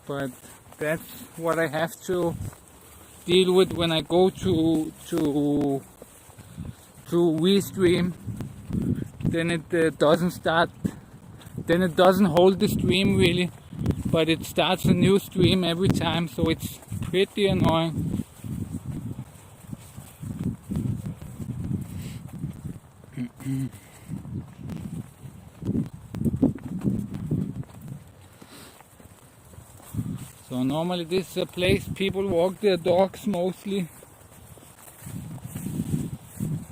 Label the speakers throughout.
Speaker 1: but that's what I have to deal with when I go to restream. Then it doesn't start, then it doesn't hold the stream really, but it starts a new stream every time, so it's pretty annoying. So normally this is a place people walk their dogs mostly.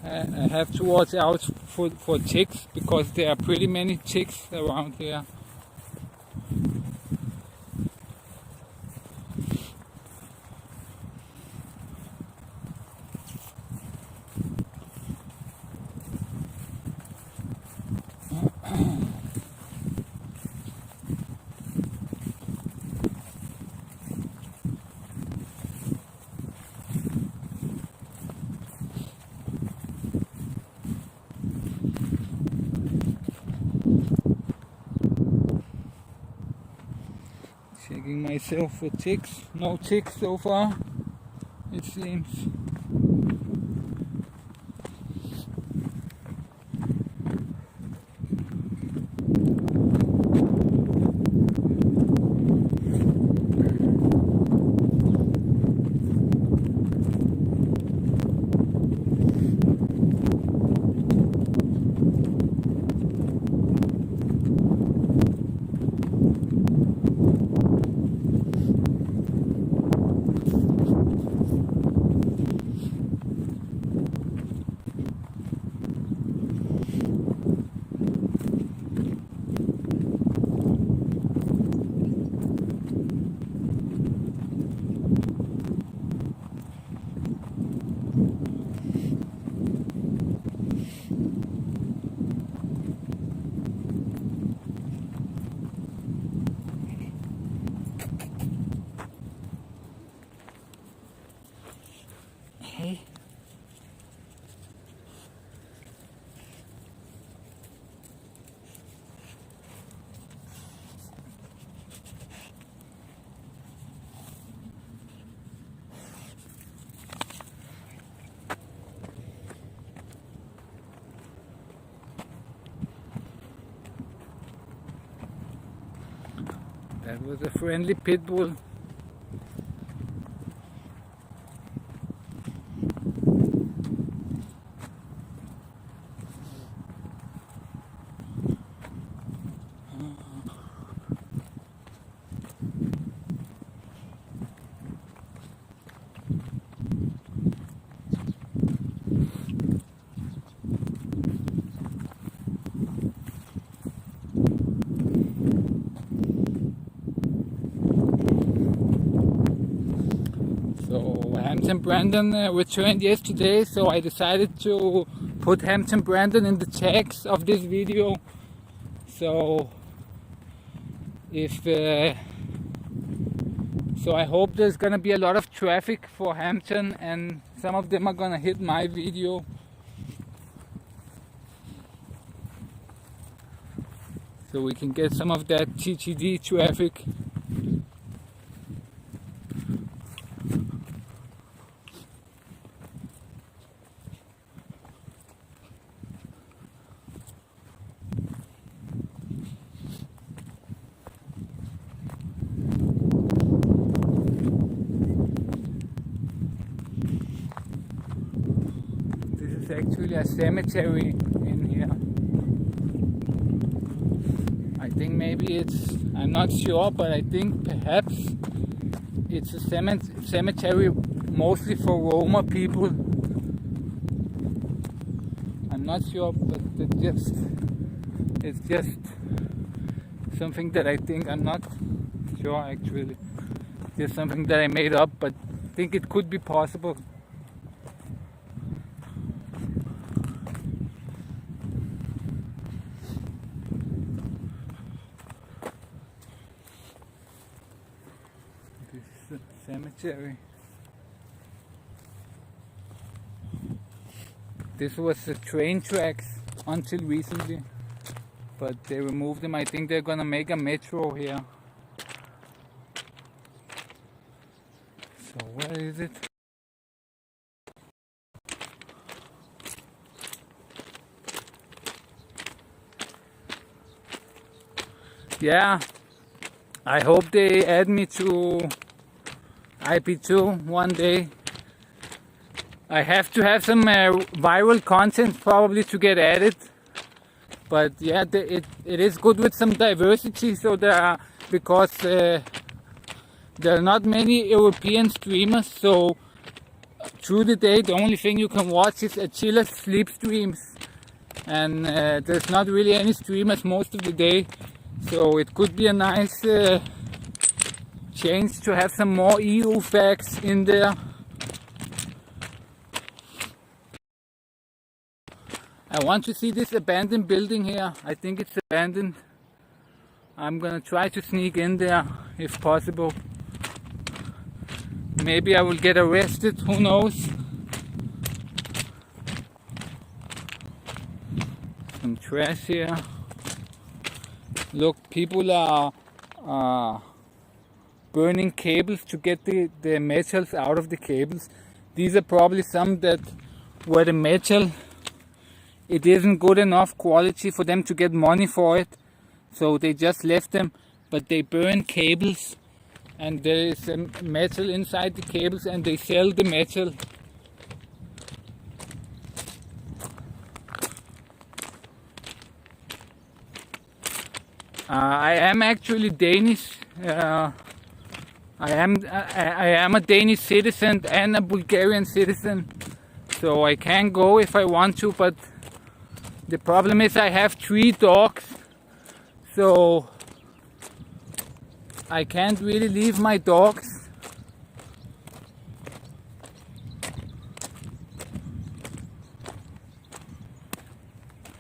Speaker 1: I have to watch out for ticks because there are pretty many ticks around here. Checking myself for ticks. No ticks so far, it seems. Hey. That was a friendly pit bull. Hampton Brandon returned yesterday, so I decided to put Hampton Brandon in the tags of this video. So so I hope there's gonna be a lot of traffic for Hampton, and some of them are gonna hit my video. So we can get some of that TTD traffic. This is actually a cemetery in here. I think maybe I'm not sure, but I think perhaps it's a cemetery mostly for Roma people. I'm not sure, but it's just something that I think. I'm not sure actually. It's just something that I made up, but I think it could be possible. This is the cemetery. This was the train tracks until recently, but they removed them. I think they're gonna make a metro here. So where is it? Yeah, I hope they add me to IP2 one day. I have to have some viral content probably to get added. But yeah, it is good with some diversity, so because there are not many European streamers, so through the day the only thing you can watch is Achilla's sleep streams, and there's not really any streamers most of the day, so it could be a nice change to have some more EU facts in there. I want to see this abandoned building here. I think it's abandoned. I'm gonna try to sneak in there if possible. Maybe I will get arrested, who knows? Some trash here. Look, people are burning cables to get the metals out of the cables. These are probably some that where the metal, it isn't good enough quality for them to get money for it, so they just left them, but they burn cables and there is metal inside the cables and they sell the metal. I am actually Danish. I am a Danish citizen and a Bulgarian citizen, so I can go if I want to, but the problem is I have 3 dogs, so I can't really leave my dogs.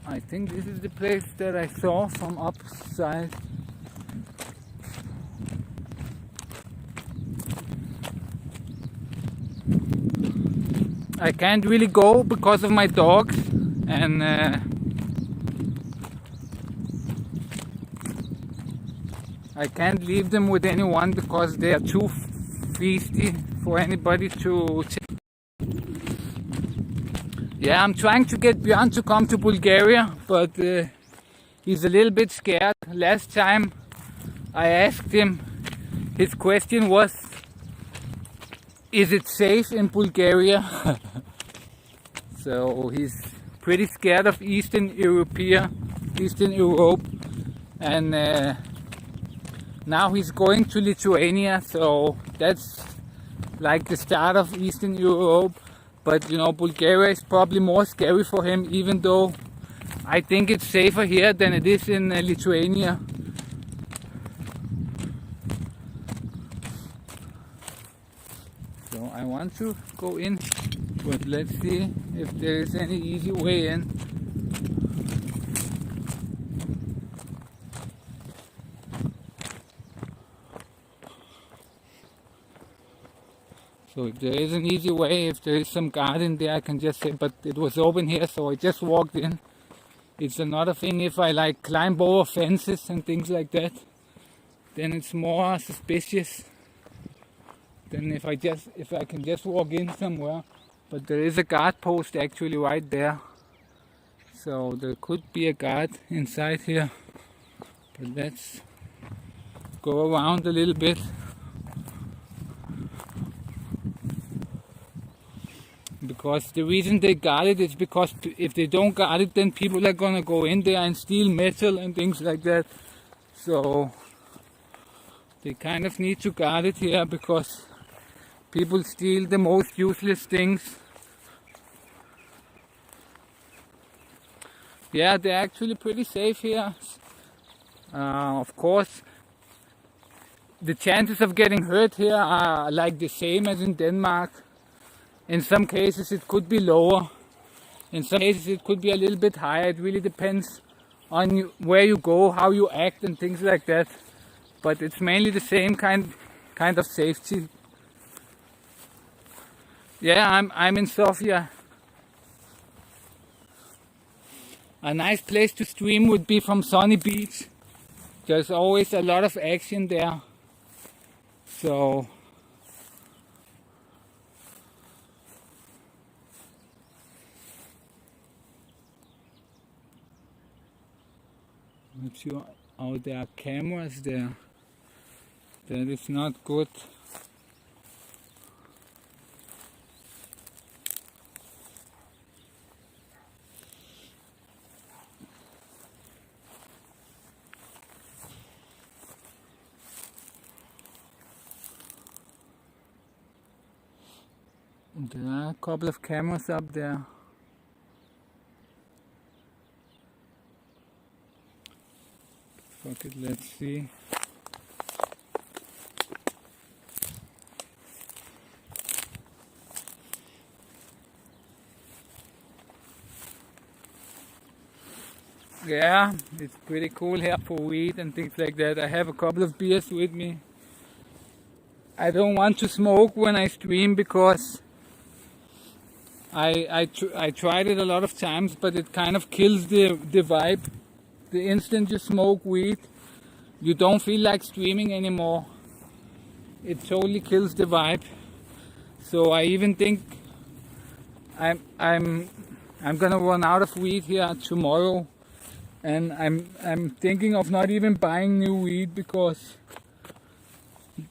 Speaker 1: I think this is the place that I saw from upside. I can't really go because of my dogs, and I can't leave them with anyone because they are too feisty for anybody to. Yeah, I'm trying to get Björn to come to Bulgaria, but he's a little bit scared. Last time I asked him, his question was, is it safe in Bulgaria? So he's pretty scared of Eastern Europe, and now he's going to Lithuania, so that's like the start of Eastern Europe. But you know, Bulgaria is probably more scary for him, even though I think it's safer here than it is in Lithuania. So I want to go in, but let's see if there is any easy way in. So if there is an easy way, if there is some garden there, I can just say, but it was open here, so I just walked in. It's another thing if I like climb over fences and things like that, then it's more suspicious than if I can just walk in somewhere. But there is a guard post actually right there, so there could be a guard inside here. But let's go around a little bit. Because the reason they guard it is because if they don't guard it, then people are gonna go in there and steal metal and things like that. So they kind of need to guard it here because people steal the most useless things. Yeah, they're actually pretty safe here. Of course, the chances of getting hurt here are like the same as in Denmark. In some cases it could be lower, in some cases it could be a little bit higher. It really depends on where you go, how you act and things like that. But it's mainly the same kind of safety. Yeah, I'm in Sofia. A nice place to stream would be from Sunny Beach. There's always a lot of action there. So sure. Oh, there are cameras there. That is not good. There are a couple of cameras up there. Fuck it, let's see. Yeah, it's pretty cool here for weed and things like that. I have a couple of beers with me. I don't want to smoke when I stream because I tried it a lot of times, but it kind of kills the vibe. The instant you smoke weed, you don't feel like streaming anymore. It totally kills the vibe. So I even think I'm gonna run out of weed here tomorrow, and I'm thinking of not even buying new weed because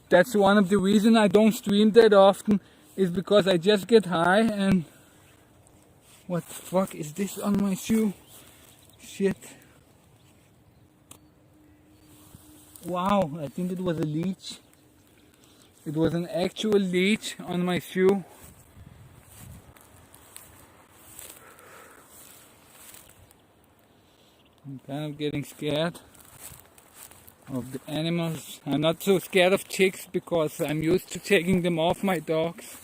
Speaker 1: that's one of the reasons I don't stream that often, is because I just get high. And what the fuck is this on my shoe? Shit. Wow, I think it was a leech. It was an actual leech on my shoe. I'm kind of getting scared of the animals. I'm not so scared of chicks because I'm used to taking them off my dogs.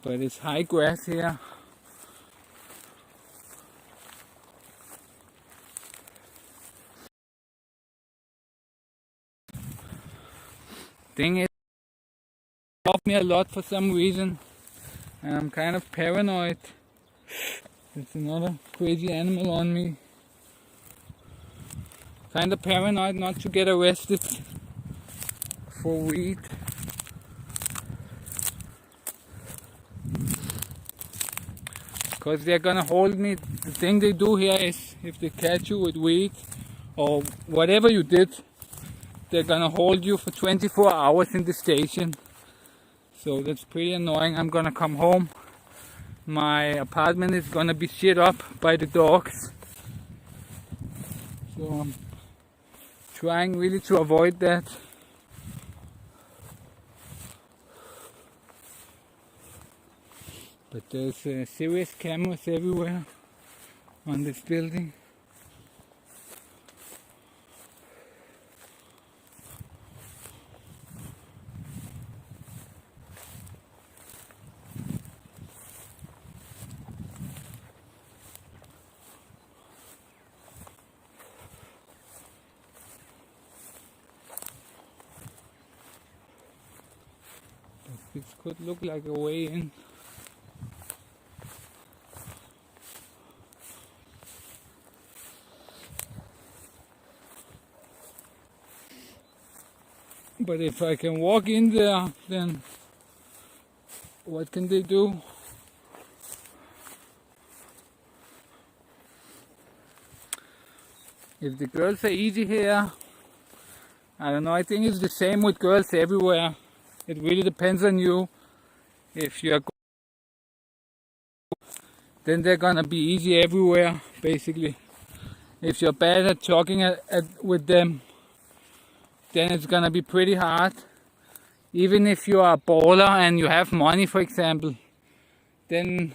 Speaker 1: But it's high grass here. Thing is, it helped me a lot for some reason, and I'm kind of paranoid. There's another crazy animal on me. Kind of paranoid not to get arrested for weed. Because they're gonna hold me. The thing they do here is, if they catch you with weed or whatever you did, they're gonna hold you for 24 hours in the station. So that's pretty annoying. I'm gonna come home. My apartment is gonna be shit up by the dogs. So I'm trying really to avoid that. But there's serious cameras everywhere on this building. This could look like a way in. But if I can walk in there, then what can they do? If the girls are easy here, I don't know, I think it's the same with girls everywhere. It really depends on you. If you're good, then they're gonna be easy everywhere, basically. If you're bad at talking with them, then it's gonna be pretty hard. Even if you are a baller and you have money, for example, then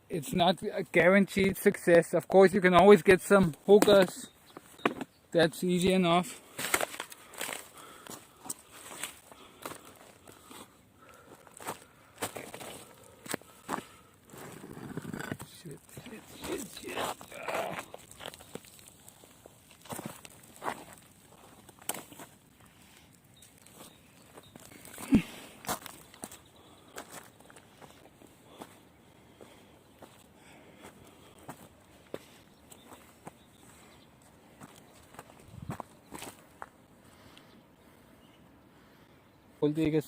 Speaker 1: it's not a guaranteed success. Of course, you can always get some hookers. That's easy enough. Shit. बोलते हैं कि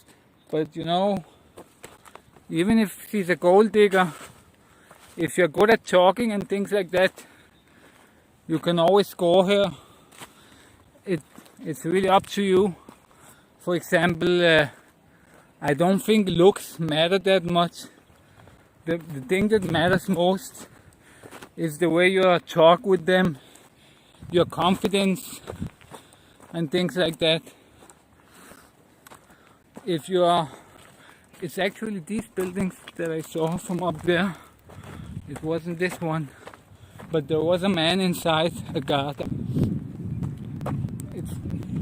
Speaker 1: But you know, even if she's a gold digger, if you're good at talking and things like that, you can always score her. It's really up to you. For example, I don't think looks matter that much. The thing that matters most is the way you talk with them, your confidence, and things like that. If you are, it's actually these buildings that I saw from up there. It wasn't this one, but there was a man inside, a guard.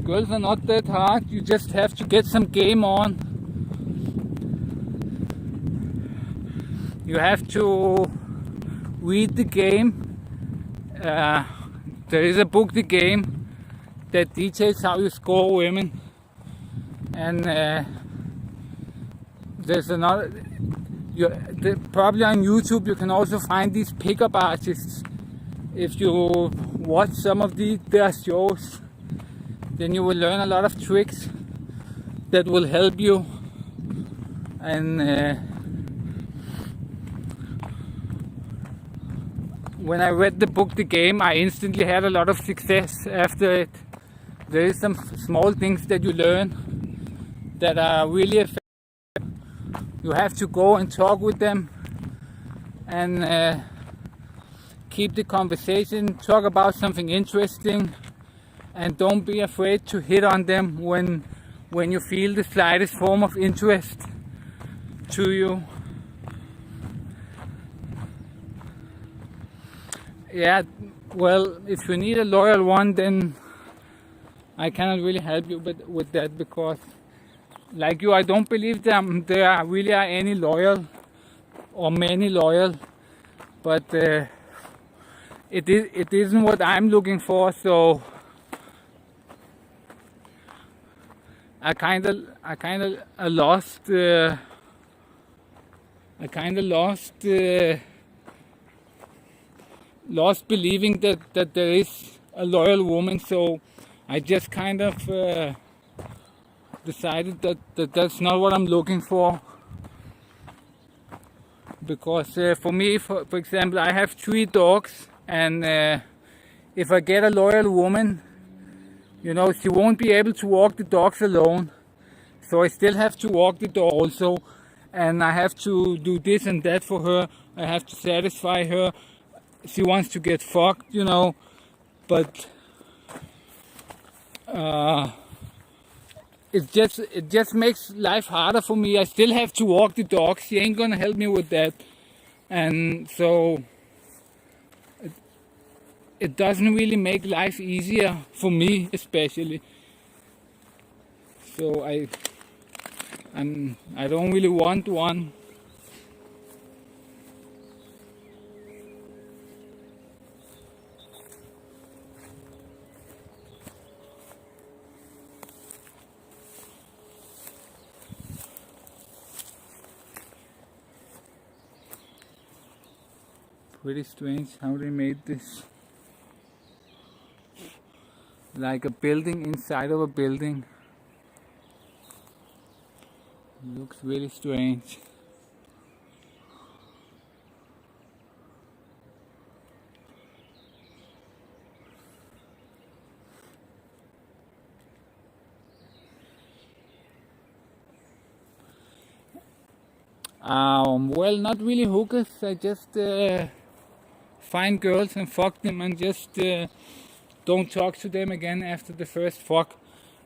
Speaker 1: Girls are not that hard. You just have to get some game on. You have to read the game. There is a book, The Game, that details how you score women. And there's another. Probably on YouTube you can also find these pickup artists. If you watch some of their shows, then you will learn a lot of tricks that will help you. And when I read the book The Game, I instantly had a lot of success after it. There is some small things that you learn that are really effective. You have to go and talk with them and keep the conversation, talk about something interesting, and don't be afraid to hit on them when you feel the slightest form of interest to you. Yeah, well, if you need a loyal one, then I cannot really help you with that, because like you, I don't believe there really are any loyal or many loyal, but it isn't what I'm looking for. So I kind of lost believing that there is a loyal woman. So I just kind of decided that that's not what I'm looking for. Because for me, for example, I have 3 dogs, and if I get a loyal woman, you know, she won't be able to walk the dogs alone. So I still have to walk the dog also, and I have to do this and that for her. I have to satisfy her. She wants to get fucked, you know, but it just makes life harder for me. I still have to walk the dog. She ain't gonna help me with that, and so it doesn't really make life easier for me, especially. So I don't really want one. Pretty strange how they made this, like a building inside of a building. Looks really strange. Well, not really hookers. I just find girls and fuck them, and just don't talk to them again after the first fuck.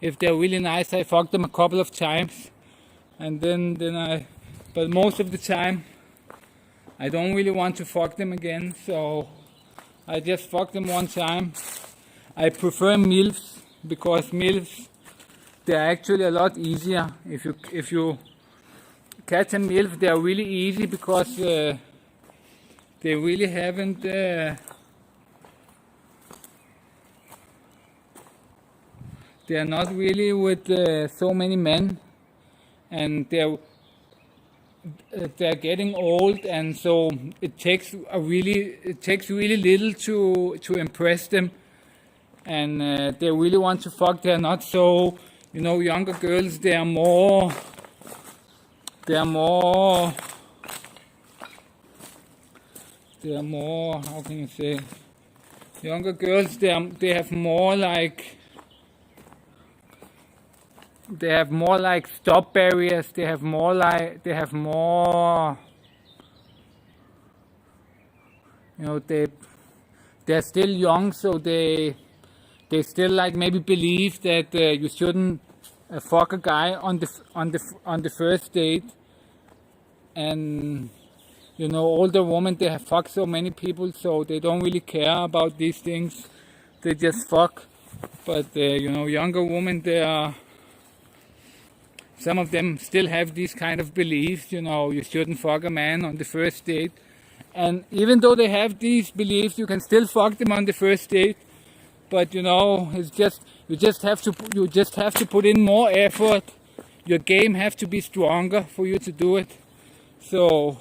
Speaker 1: If they're really nice, I fuck them a couple of times, and then but most of the time I don't really want to fuck them again, so I just fuck them one time. I prefer MILFs, because MILFs, they're actually a lot easier. If you catch a MILF, they're really easy, because they really haven't they're not really with so many men, and they're getting old, and so it takes really little to impress them, and they really want to fuck. They're not so, you know, younger girls, they are more they are more, how can you say, younger girls, they have more like, stop barriers. They have more, they're still young, so they still like maybe believe that you shouldn't fuck a guy on the first date. And older women, they have fucked so many people, so they don't really care about these things. They just fuck. But younger women, some of them still have these kind of beliefs. You shouldn't fuck a man on the first date. And even though they have these beliefs, you can still fuck them on the first date. But it's just you just have to put in more effort. Your game has to be stronger for you to do it. So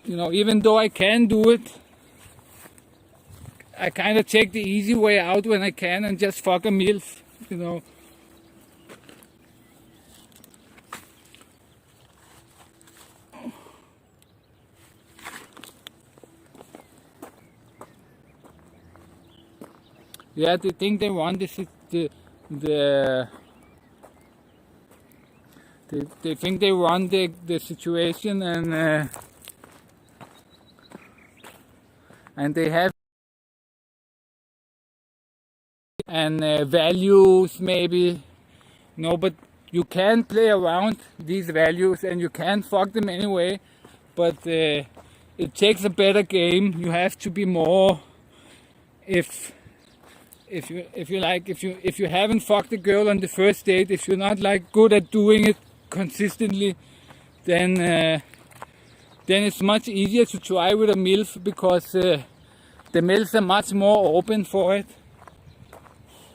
Speaker 1: even though I can do it, I kind of take the easy way out when I can and just fuck a MILF. Yeah, they think they want this. They think they run the situation, and they have values maybe. But you can play around these values and you can fuck them anyway. But it takes a better game. You have to be more. If you haven't fucked a girl on the first date, if you're not like good at doing it consistently, then it's much easier to try with a MILF, because the MILFs are much more open for it.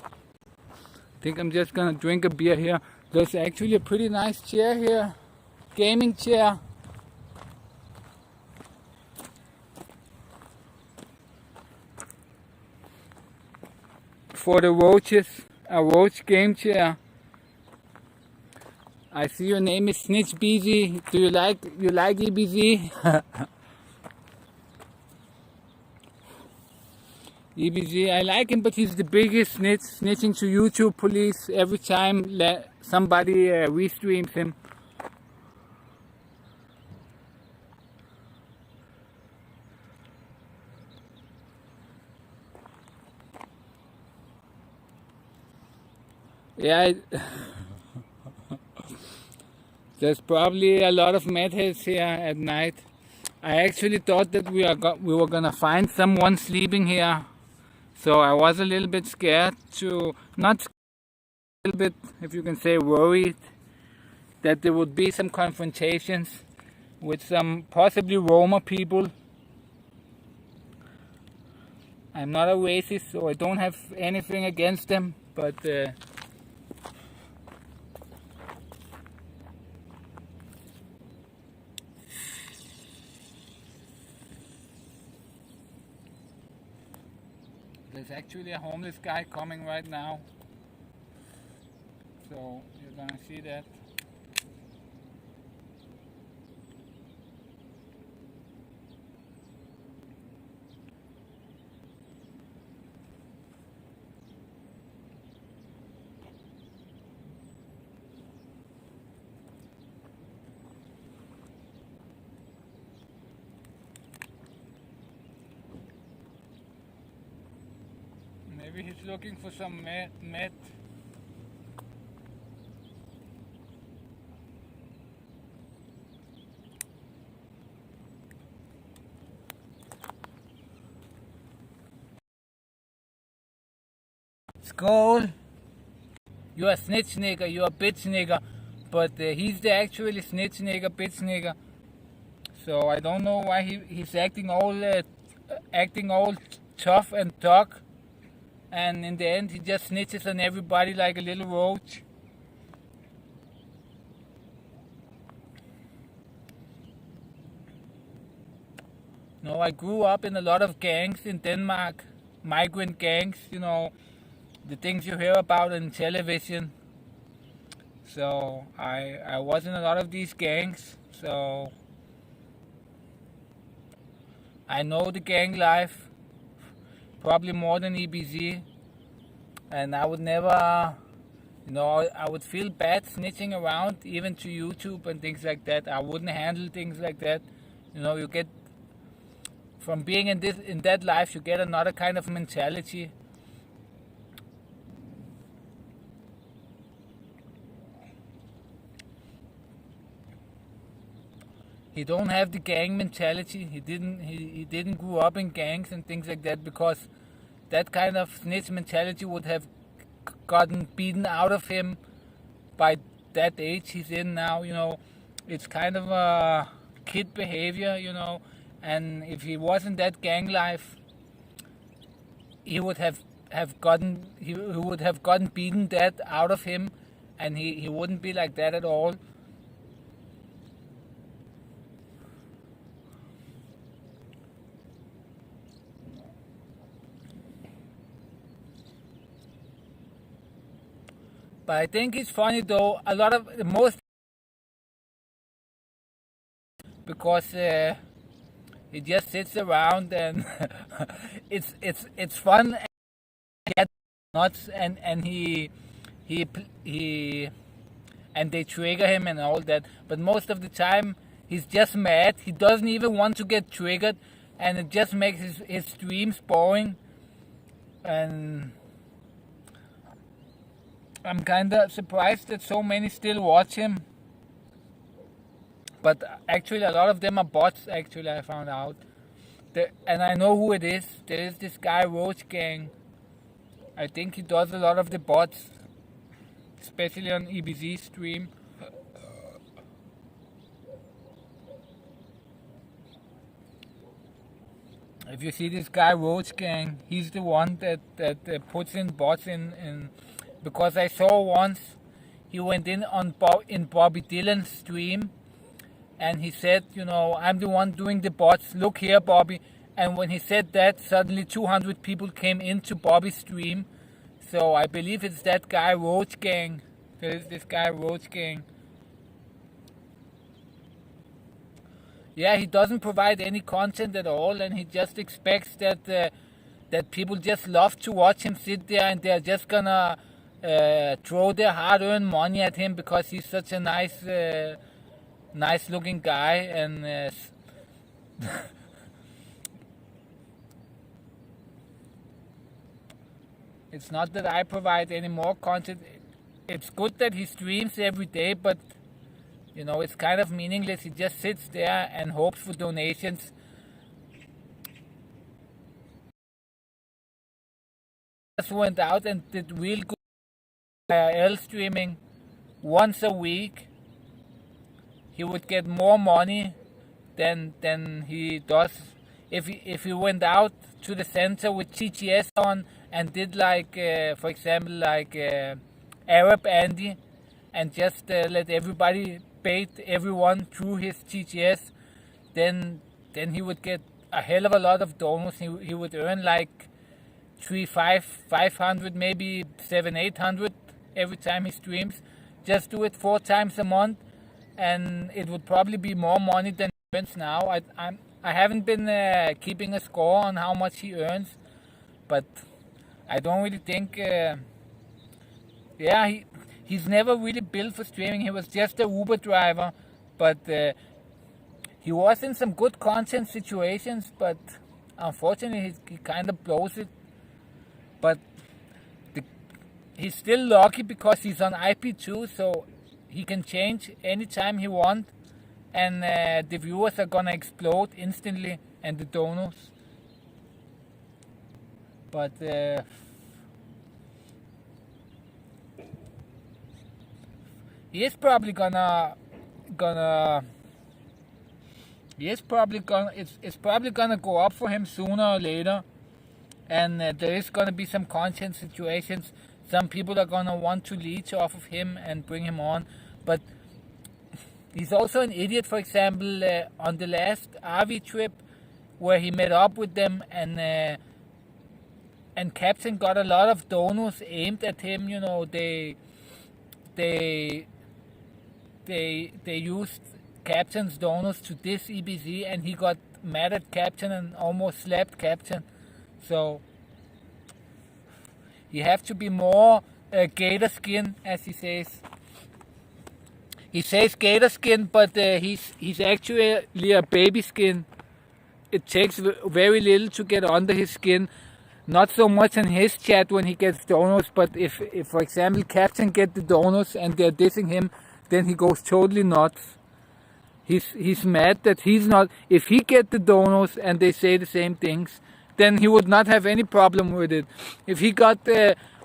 Speaker 1: I think I'm just gonna drink a beer here. There's actually a pretty nice chair here, gaming chair. For the roaches, a roach game chair. I see your name is Snitch BZ. Do you like EBZ? EBZ, I like him, but he's the biggest snitch, snitching to YouTube police every time somebody restreams him. Yeah, there's probably a lot of medheads here at night. I actually thought that we were gonna find someone sleeping here, so I was a little bit scared not scared, a little bit, if you can say, worried that there would be some confrontations with some possibly Roma people. I'm not a racist, so I don't have anything against them, but there's actually a homeless guy coming right now, so you're gonna see that. Maybe he's looking for some meth. Skull, you're a snitch nigga, you're a bitch nigga, but he's the actually snitch nigga, bitch nigga. So I don't know why he's acting all tough and thug. And in the end, he just snitches on everybody like a little roach. No, I grew up in a lot of gangs in Denmark, migrant gangs, the things you hear about on television. So I was in a lot of these gangs. So I know the gang life probably more than EBZ, and I would never, I would feel bad snitching around even to YouTube and things like that. I wouldn't handle things like that. You get from being in that life, you get another kind of mentality. He don't have the gang mentality. He didn't grow up in gangs and things like that, because that kind of snitch mentality would have gotten beaten out of him by that age he's in now. It's kind of a kid behavior. And if he wasn't that gang life, he would have gotten beaten that out of him, and he wouldn't be like that at all. But I think it's funny though. A lot of the most, because he just sits around and it's fun and get nuts, and he and they trigger him and all that. But most of the time he's just mad. He doesn't even want to get triggered, and it just makes his streams boring. And I'm kinda surprised that so many still watch him. But actually, a lot of them are bots. Actually, I found out, and I know who it is. There is this guy Roach Gang. I think he does a lot of the bots, especially on EBZ stream. If you see this guy Roach Gang, he's the one that puts in bots in. Because I saw once he went in in Bobby Dylan's stream, and he said, I'm the one doing the bots. Look here, Bobby. And when he said that, suddenly 200 people came into Bobby's stream. So I believe it's that guy Roach Gang. There is this guy Roach Gang. Yeah, he doesn't provide any content at all, and he just expects that people just love to watch him sit there, and they're just gonna throw their hard-earned money at him because he's such a nice-looking guy. And it's not that I provide any more content. It's good that he streams every day, but it's kind of meaningless. He just sits there and hopes for donations. Just went out and did real good IRL streaming once a week. He would get more money than he does if he went out to the center with TTS on and did, like for example, like Arab Andy, and just let everybody bait everyone through his TTS. Then he would get a hell of a lot of donors. He would earn like 500, maybe 700-800 every time he streams. Just do it 4 times a month, and it would probably be more money than he earns now. I haven't been keeping a score on how much he earns, but I don't really think. He's never really built for streaming. He was just a Uber driver, but he was in some good content situations, but unfortunately he kind of blows it. But he's still lucky because he's on IP2, so he can change anytime he wants, and the viewers are gonna explode instantly, and the donors. But he is probably gonna it's probably gonna go up for him sooner or later, and there is gonna be some content situations. Some people are gonna want to leech off of him and bring him on, but he's also an idiot. For example, on the last RV trip where he met up with them, and Captain got a lot of donors aimed at him. They they used Captain's donors to diss EBZ, and he got mad at Captain and almost slapped Captain. So you have to be more gator skin, as he says. He says gator skin, but he's actually a baby skin. It takes very little to get under his skin. Not so much in his chat when he gets donos, but if for example Captain get the donos and they're dissing him, then he goes totally nuts. He's mad that he's not. If he get the donos and they say the same things, then he would not have any problem with it. If he got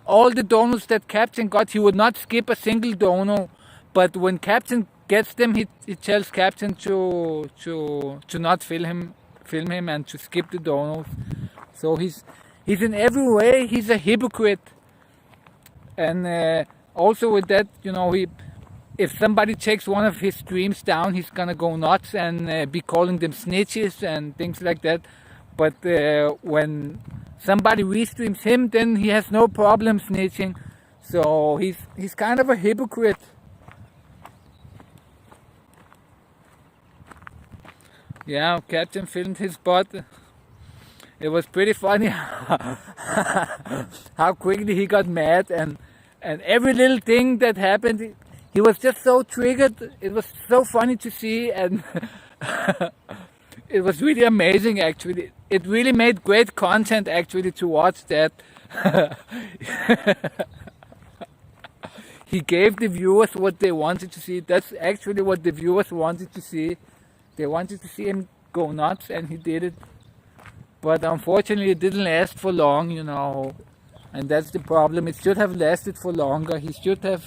Speaker 1: all the donos that Captain got, he would not skip a single dono. But when Captain gets them, he tells Captain to not film him and to skip the donos. So he's in every way he's a hypocrite. And also with that, you know, if somebody takes one of his streams down, he's gonna go nuts and be calling them snitches and things like that. But when somebody restreams him, then he has no problem snitching. So he's kind of a hypocrite. Yeah, Captain filmed his butt. It was pretty funny how quickly he got mad, and every little thing that happened, he was just so triggered. It was so funny to see, and it was really amazing actually. It really made great content actually to watch that. He gave the viewers what they wanted to see. That's actually what the viewers wanted to see. They wanted to see him go nuts, and he did it. But unfortunately it didn't last for long, you know. And that's the problem. It should have lasted for longer. He should have...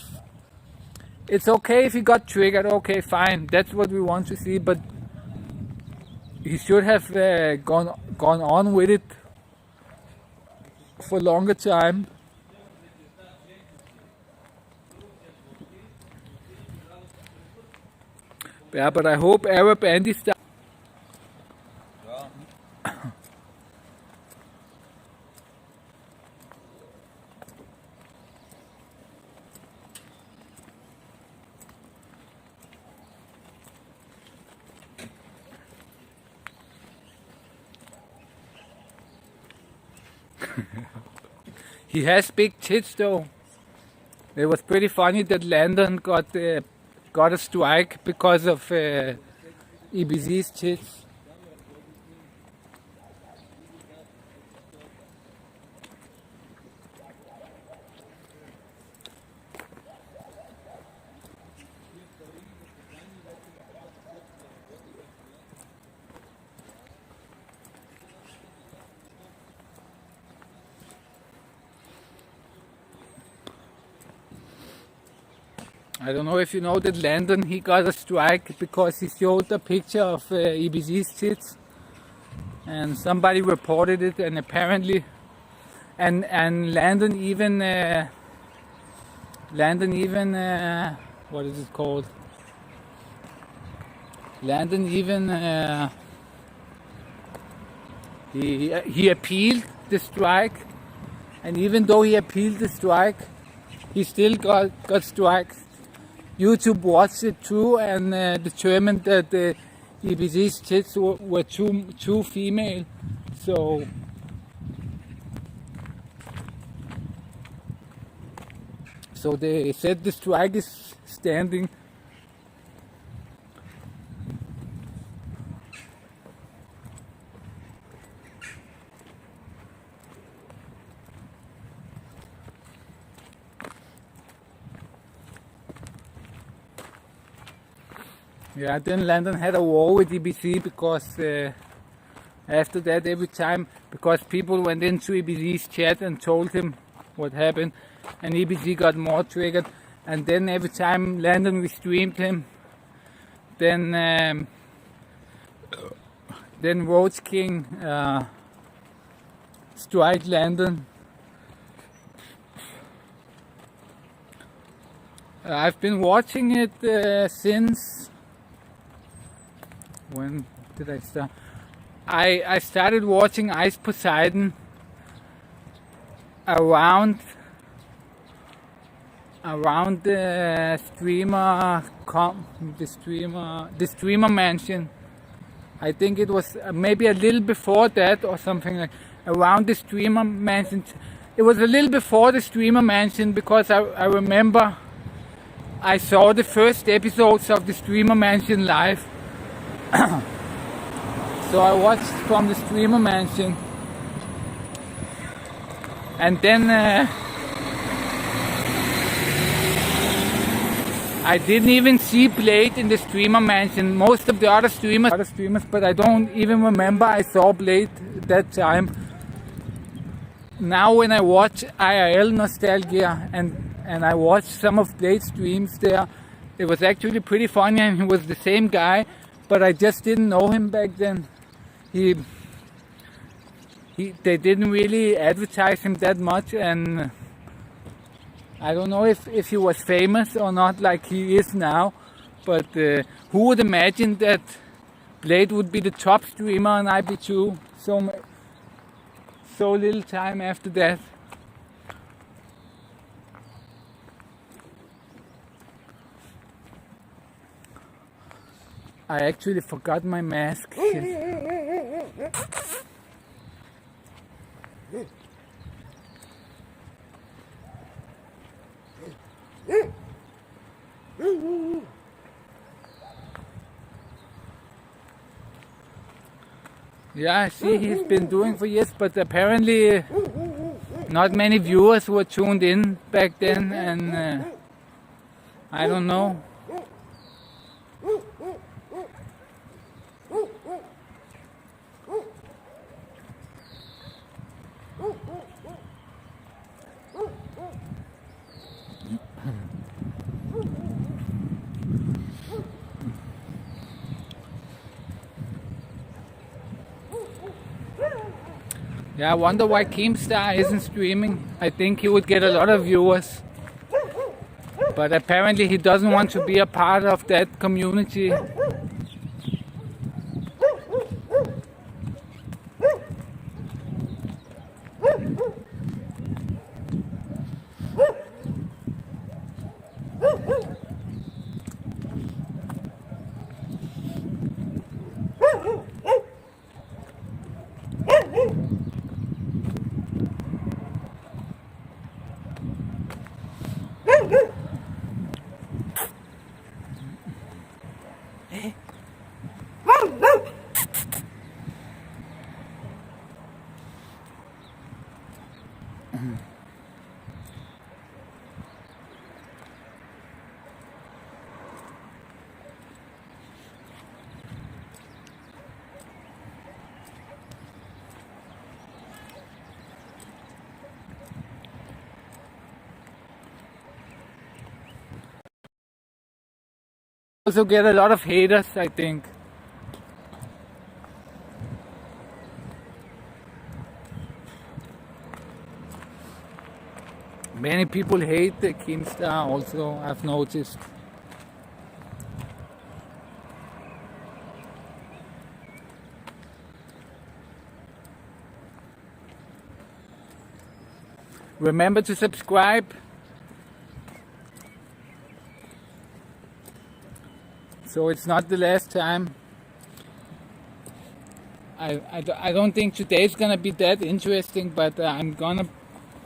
Speaker 1: It's okay if he got triggered, okay, fine. That's what we want to see, but he should have gone on with it for longer time. Yeah, but I hope Arab Andy He has big tits though. It was pretty funny that Landon got a strike because of EBZ's tits. I don't know if you know that Landon, he got a strike because he showed a picture of EBZ's tits, and somebody reported it, and apparently, and Landon even what is it called? Landon even he appealed the strike, and even though he appealed the strike, he still got striked. YouTube watched it through and determined that the EBZ's tits were too female. So they said the strike is standing. Yeah, then Landon had a war with EBZ because after that, every time, because people went into EBZ's chat and told him what happened, and EBZ got more triggered, and then every time Landon restreamed him, then Roach King strike Landon. I've been watching it since... When did I start? I started watching Ice Poseidon around around the streamer mansion. I think it was maybe a little before that or something, like around the streamer mansion. It was a little before the streamer mansion, because I remember I saw the first episodes of the streamer mansion live. So I watched from the streamer mansion, and then I didn't even see Blade in the streamer mansion. Most of the other streamers, but I don't even remember I saw Blade that time. Now when I watch IRL Nostalgia and I watched some of Blade's streams there, it was actually pretty funny, and he was the same guy, but I just didn't know him back then. They didn't really advertise him that much, and I don't know if he was famous or not like he is now, but who would imagine that Blade would be the top streamer on IP2 so little time after that. I actually forgot my mask. Yeah, I see he's been doing for years, but apparently not many viewers were tuned in back then, and I don't know. Yeah, I wonder why Keemstar isn't streaming. I think he would get a lot of viewers. But apparently he doesn't want to be a part of that community. Also get a lot of haters, I think. Many people hate the Keemstar also, I've noticed. Remember to subscribe. So it's not the last time. I don't think today's gonna be that interesting, but I'm gonna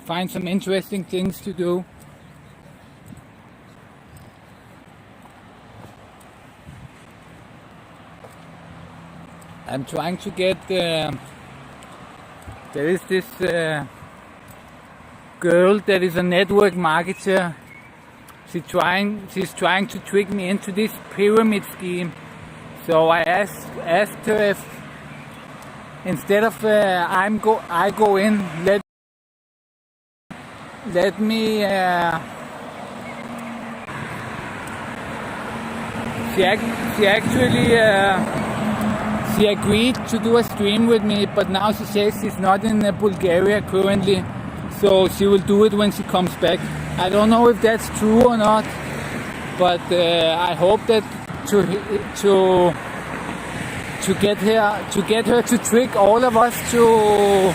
Speaker 1: find some interesting things to do. I'm trying to get there is this girl that is a network marketer. She's trying to trick me into this pyramid scheme. So I asked her if instead of I go in, let me she agreed to do a stream with me, but now she says she's not in Bulgaria currently, so she will do it when she comes back. I don't know if that's true or not, but I hope that to get her to trick all of us to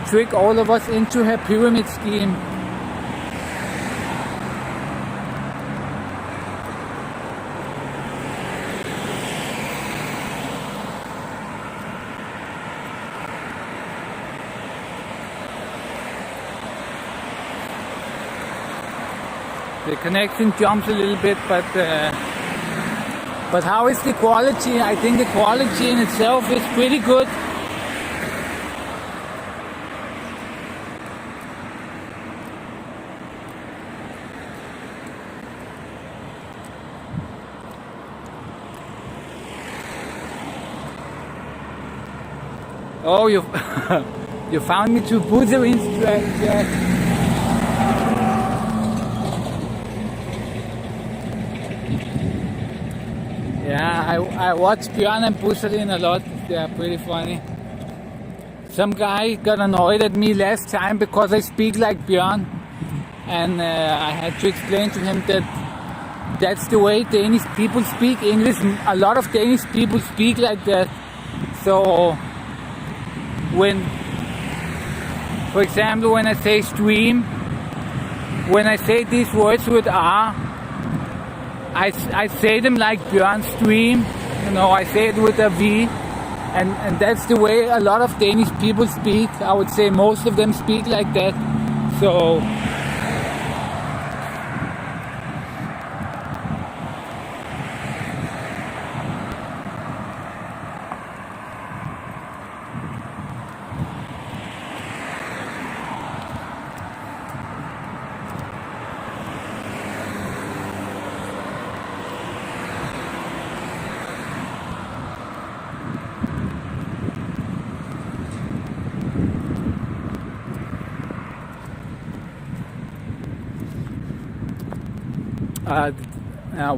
Speaker 1: trick all of us into her pyramid scheme. the connection jumps a little bit, but how is the quality? I think the quality in itself is pretty good. Oh, you you found me to Buterin's track, Jack. Yeah, I watch Bjørn and Butterin a lot. They are pretty funny. Some guy got annoyed at me last time because I speak like Bjørn, and I had to explain to him that that's the way Danish people speak English. A lot of Danish people speak like that. So when, for example, when I say stream, when I say these words with R, I say them like Bjørn stream, you know, I say it with a V, and that's the way a lot of Danish people speak. I would say most of them speak like that. So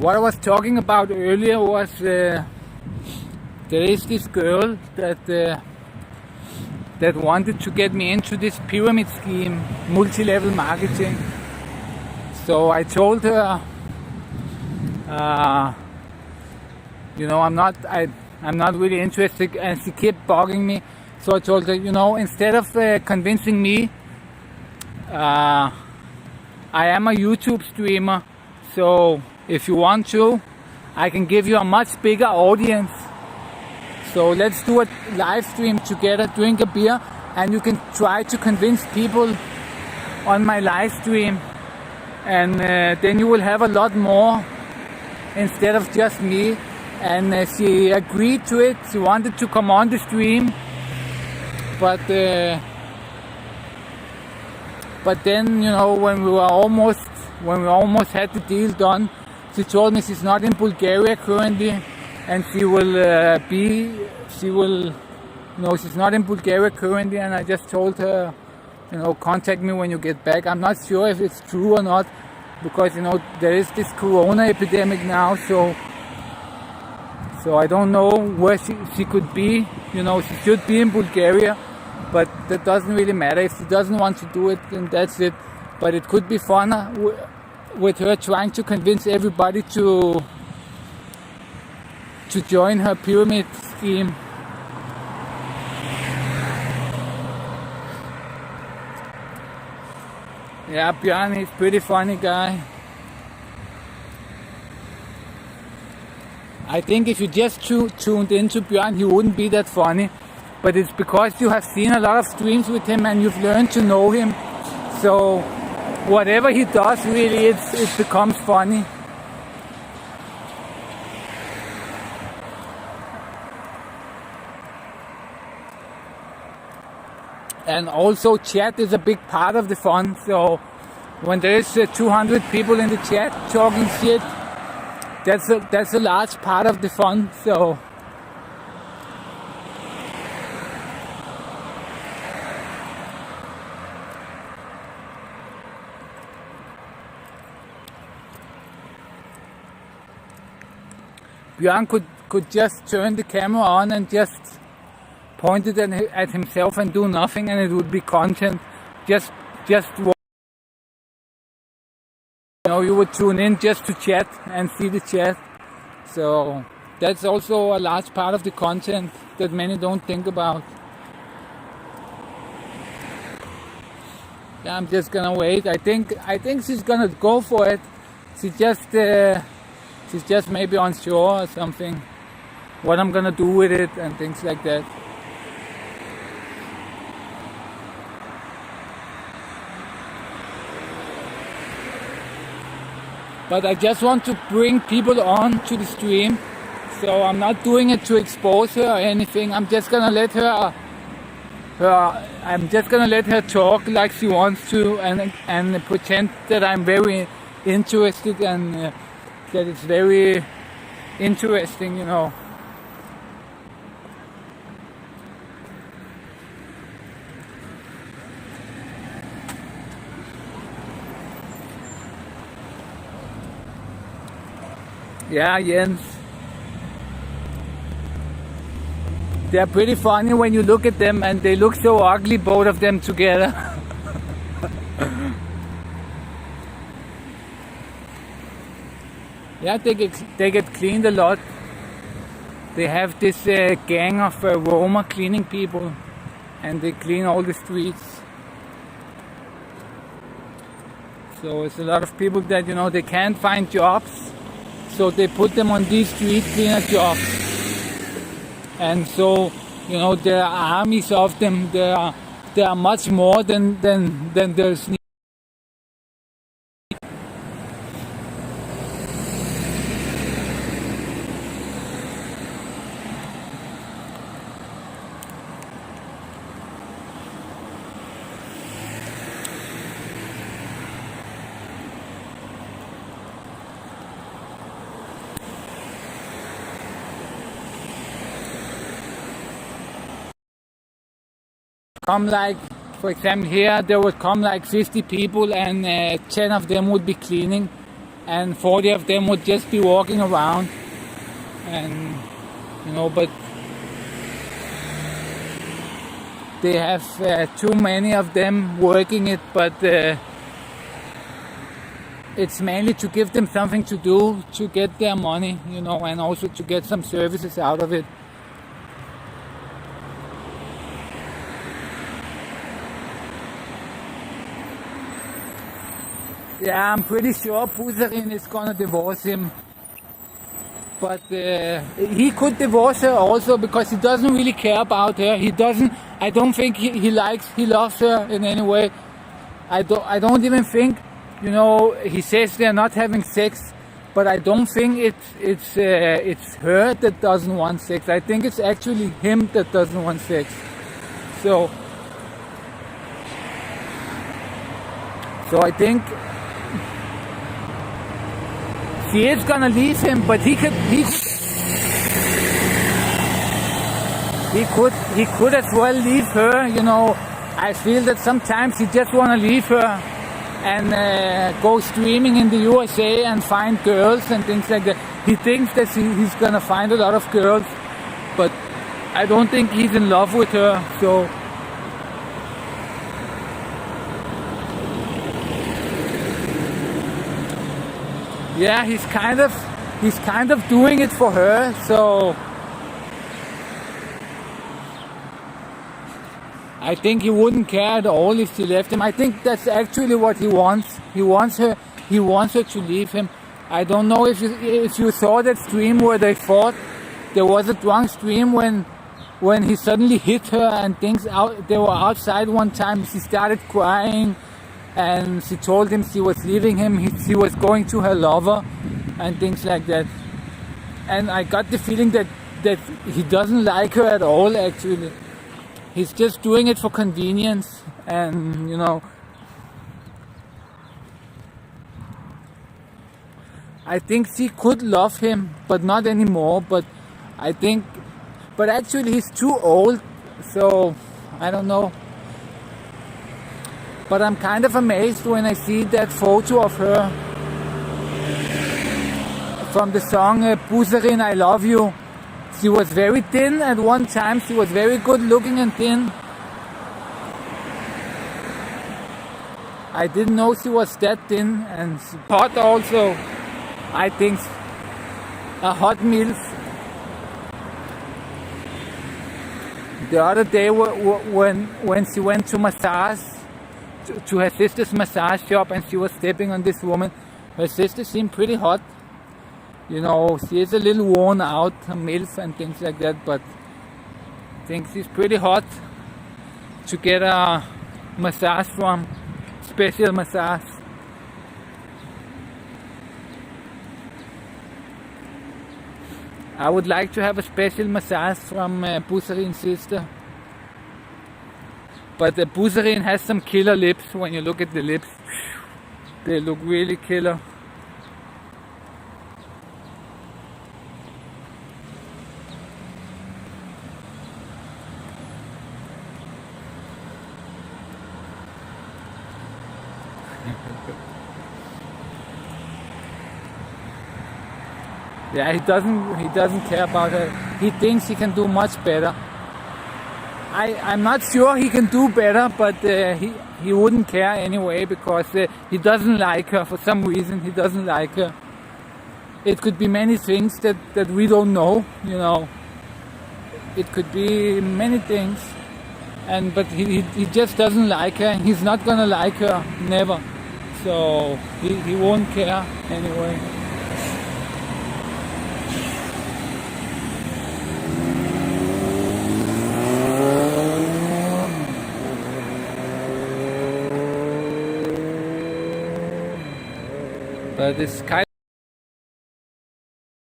Speaker 1: what I was talking about earlier was there is this girl that wanted to get me into this pyramid scheme, multi-level marketing. So I told her, you know, I'm not really interested, and she kept bugging me. So I told her, you know, instead of convincing me, I am a YouTube streamer. So if you want to, I can give you a much bigger audience. So let's do a live stream together, drink a beer, and you can try to convince people on my live stream. And then you will have a lot more instead of just me. And she agreed to it. She wanted to come on the stream. But then, you know, when we almost had the deal done, she told me she's not in Bulgaria currently, and she's not in Bulgaria currently, and I just told her, you know, contact me when you get back. I'm not sure if it's true or not, because, you know, there is this corona epidemic now, so I don't know where she could be. You know, she should be in Bulgaria, but that doesn't really matter. If she doesn't want to do it, then that's it. But it could be fun with her trying to convince everybody to join her pyramid scheme. Yeah, Bjørn is pretty funny guy. I think if you just tuned into Bjørn, he wouldn't be that funny. But it's because you have seen a lot of streams with him and you've learned to know him. So whatever he does, really, it becomes funny. And also chat is a big part of the fun. So when there is 200 people in the chat talking shit, that's a large part of the fun. So Bjørn could just turn the camera on and just point it at himself and do nothing, and it would be content. Just you know, you would tune in just to chat and see the chat. So that's also a large part of the content that many don't think about. Yeah, I'm just gonna wait. I think she's gonna go for it. She's just maybe unsure or something, what I'm gonna do with it and things like that. but I just want to bring people on to the stream. So I'm not doing it to expose her or anything. I'm just gonna let her talk like she wants to, and pretend that I'm very interested and that it's very interesting, you know. Yeah, Jens. They're pretty funny when you look at them, and they look so ugly, both of them together. Yeah, they get cleaned a lot. They have this gang of Roma cleaning people, and they clean all the streets. So it's a lot of people that, you know, they can't find jobs, so they put them on these street cleaner jobs. And so, you know, there are armies of them. There are much more than there's need. Come like, for example, here there would come like 50 people, and 10 of them would be cleaning, and 40 of them would just be walking around, and you know, but they have too many of them working it, but it's mainly to give them something to do, to get their money, you know, and also to get some services out of it. Yeah, I'm pretty sure Buzarin is gonna divorce him. But he could divorce her also, because he doesn't really care about her. I don't think he loves her in any way. I don't even think, you know, he says they're not having sex, but I don't think it's her that doesn't want sex. I think it's actually him that doesn't want sex. So I think she is gonna leave him, but he could as well leave her, you know. I feel that sometimes he just wanna leave her and go streaming in the USA and find girls and things like that. He thinks that he's gonna find a lot of girls, but I don't think he's in love with her. So yeah, he's kind of doing it for her. So I think he wouldn't care at all if she left him. I think that's actually what he wants. He wants her to leave him. I don't know if you saw that stream where they fought. There was a drunk stream when he suddenly hit her and things out. They were outside one time. She started crying, and she told him she was leaving him. She was going to her lover and things like that. And I got the feeling that he doesn't like her at all, actually. He's just doing it for convenience, and you know, I think she could love him, but not anymore. But actually he's too old, so I don't know. But I'm kind of amazed when I see that photo of her from the song Buzarin, I Love You. She was very thin at one time. She was very good looking and thin. I didn't know she was that thin, and hot also. I think a hot MILF. The other day when she went to massage, to her sister's massage shop, and she was stepping on this woman, her sister seemed pretty hot. You know, she is a little worn out, a MILF and things like that, but I think she's pretty hot to get a massage from, special massage. I would like to have a special massage from Busarin's sister. But Busarin has some killer lips. When you look at the lips, they look really killer. Yeah, he doesn't care about her. He thinks he can do much better. I'm not sure he can do better, but he wouldn't care anyway, because he doesn't like her for some reason. He doesn't like her. It could be many things that we don't know, you know. It could be many things, but he just doesn't like her. He's not gonna like her, never. So he won't care anyway. But it's kind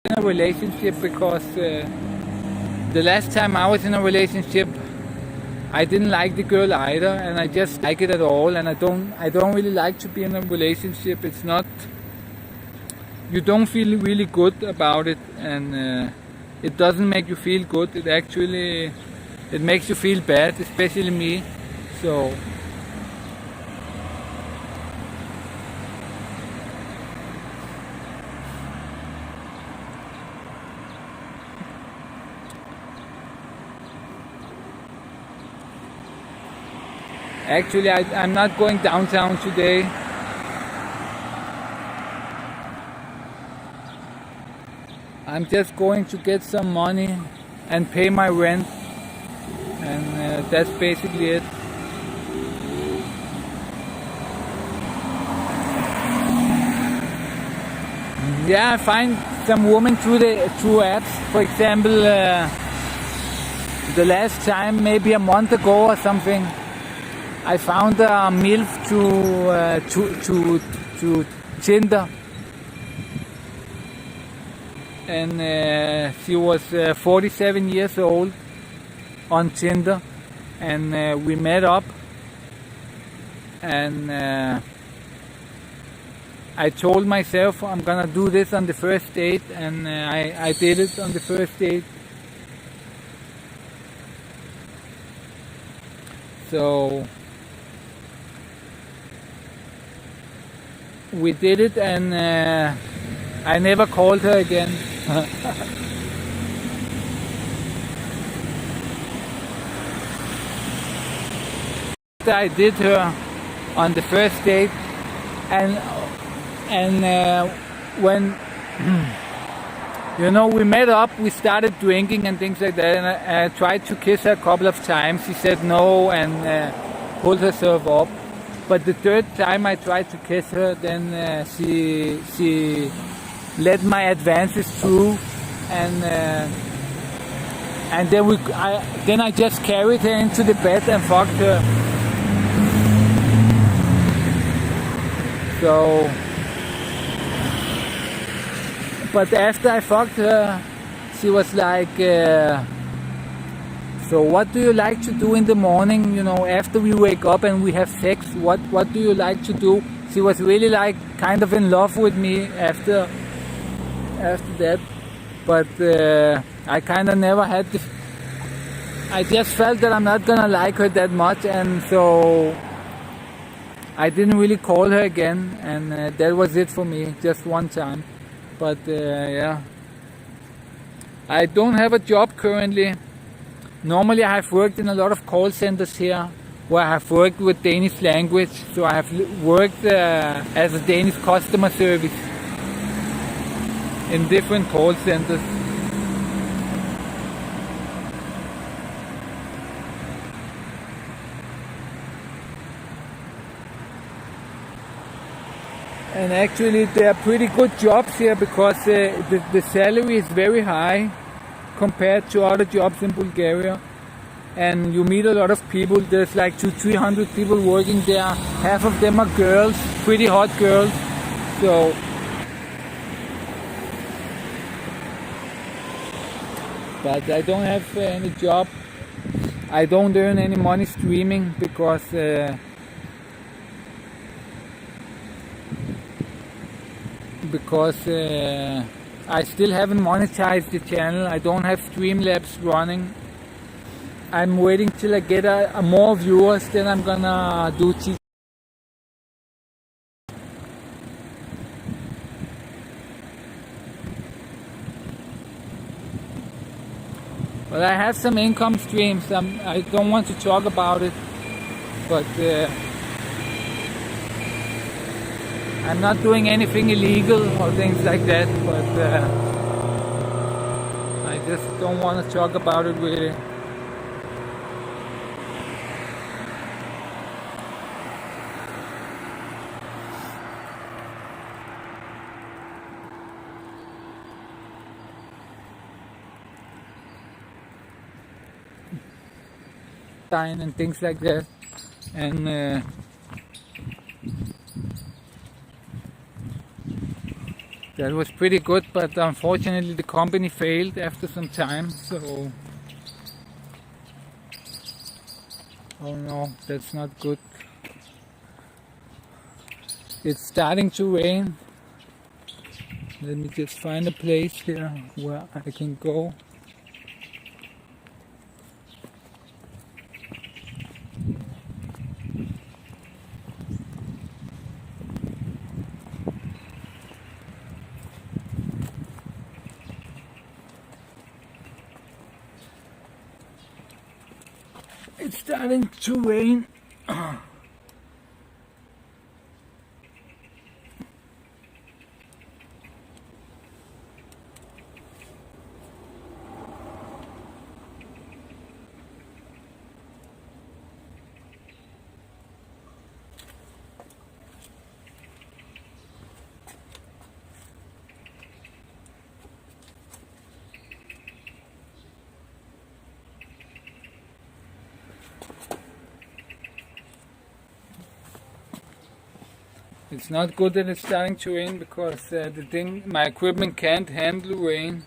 Speaker 1: of in a relationship, because the last time I was in a relationship, I didn't like the girl either, and I just like it at all. And I don't really like to be in a relationship. It's not. You don't feel really good about it, and it doesn't make you feel good. It makes you feel bad, especially me. So. Actually, I'm not going downtown today. I'm just going to get some money and pay my rent, and that's basically it. Yeah, I find some women through apps. For example, the last time, maybe a month ago or something, I found a MILF to Tinder, and she was 47 years old on Tinder, and we met up, and I told myself I'm gonna do this on the first date, and I did it on the first date. So we did it, and I never called her again. I did her on the first date, and when you know, we met up, we started drinking and things like that, and I tried to kiss her a couple of times. She said no and pulled herself up. But the third time I tried to kiss her, then she let my advances through, and then I just carried her into the bed and fucked her. So, but after I fucked her, she was like, so what do you like to do in the morning, you know, after we wake up and we have sex? What do you like to do? She was really like kind of in love with me after that. But I kind of never had I just felt that I'm not gonna like her that much, and so I didn't really call her again, and that was it for me, just one time. But yeah, I don't have a job currently. Normally I have worked in a lot of call centers here, where I have worked with Danish language, so I have worked as a Danish customer service in different call centers. And actually they are pretty good jobs here, because the salary is very high compared to other jobs in Bulgaria, and you meet a lot of people. There's like 200-300 people working there. Half of them are girls, pretty hot girls. So but I don't have any job. I don't earn any money streaming because I still haven't monetized the channel. I don't have Streamlabs running. I'm waiting till I get a more viewers, then I'm gonna do TTD. But I have some income streams. I don't want to talk about it, but I'm not doing anything illegal or things like that. But I just don't want to talk about it really. And things like that, and that was pretty good, but unfortunately the company failed after some time, so oh no, that's not good. It's starting to rain. Let me just find a place here where I can go. It's starting to rain. It's not good that it's starting to rain because my equipment can't handle rain.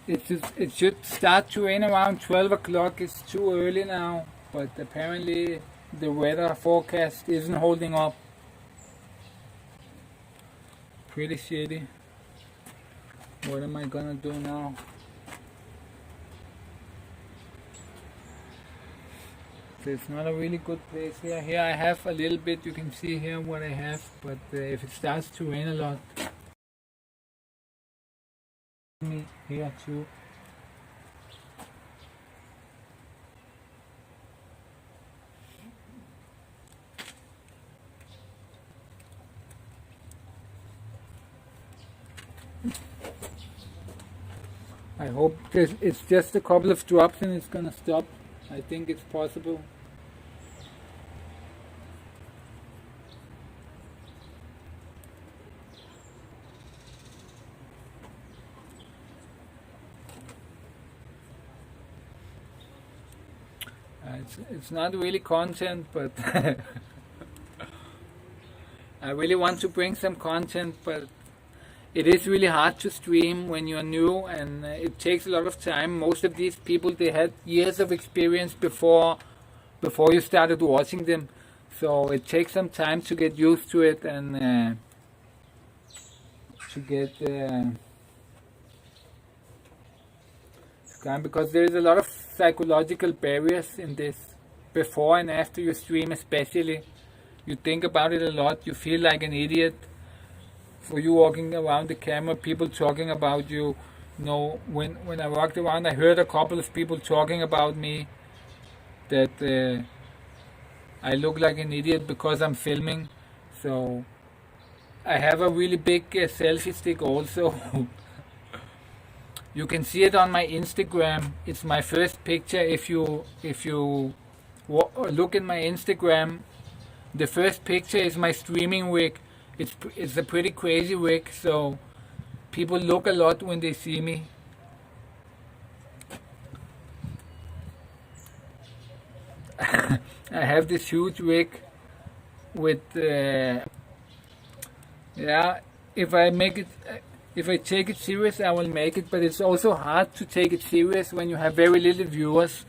Speaker 1: It should start to rain around 12 o'clock. It's too early now, but apparently the weather forecast isn't holding up. Pretty shitty. What am I gonna do now? It's not a really good place here. Here I have a little bit, you can see here what I have, but if it starts to rain a lot, me here too. I hope it's just a couple of drops and it's gonna stop. I think it's possible. It's not really content, but I really want to bring some content, but it is really hard to stream when you're new, and it takes a lot of time. Most of these people, they had years of experience before you started watching them, so it takes some time to get used to it and to get because there is a lot of psychological barriers in this before and after you stream, especially. You think about it a lot, you feel like an idiot for you walking around the camera, people talking about you. You know, when I walked around, I heard a couple of people talking about me that I look like an idiot because I'm filming. So I have a really big selfie stick also. You can see it on my Instagram. It's my first picture. If you look at my Instagram, the first picture is my streaming rig, it's a pretty crazy rig, so people look a lot when they see me. I have this huge rig with yeah, if I make it, if I take it serious, I will make it, but it's also hard to take it serious when you have very little viewers.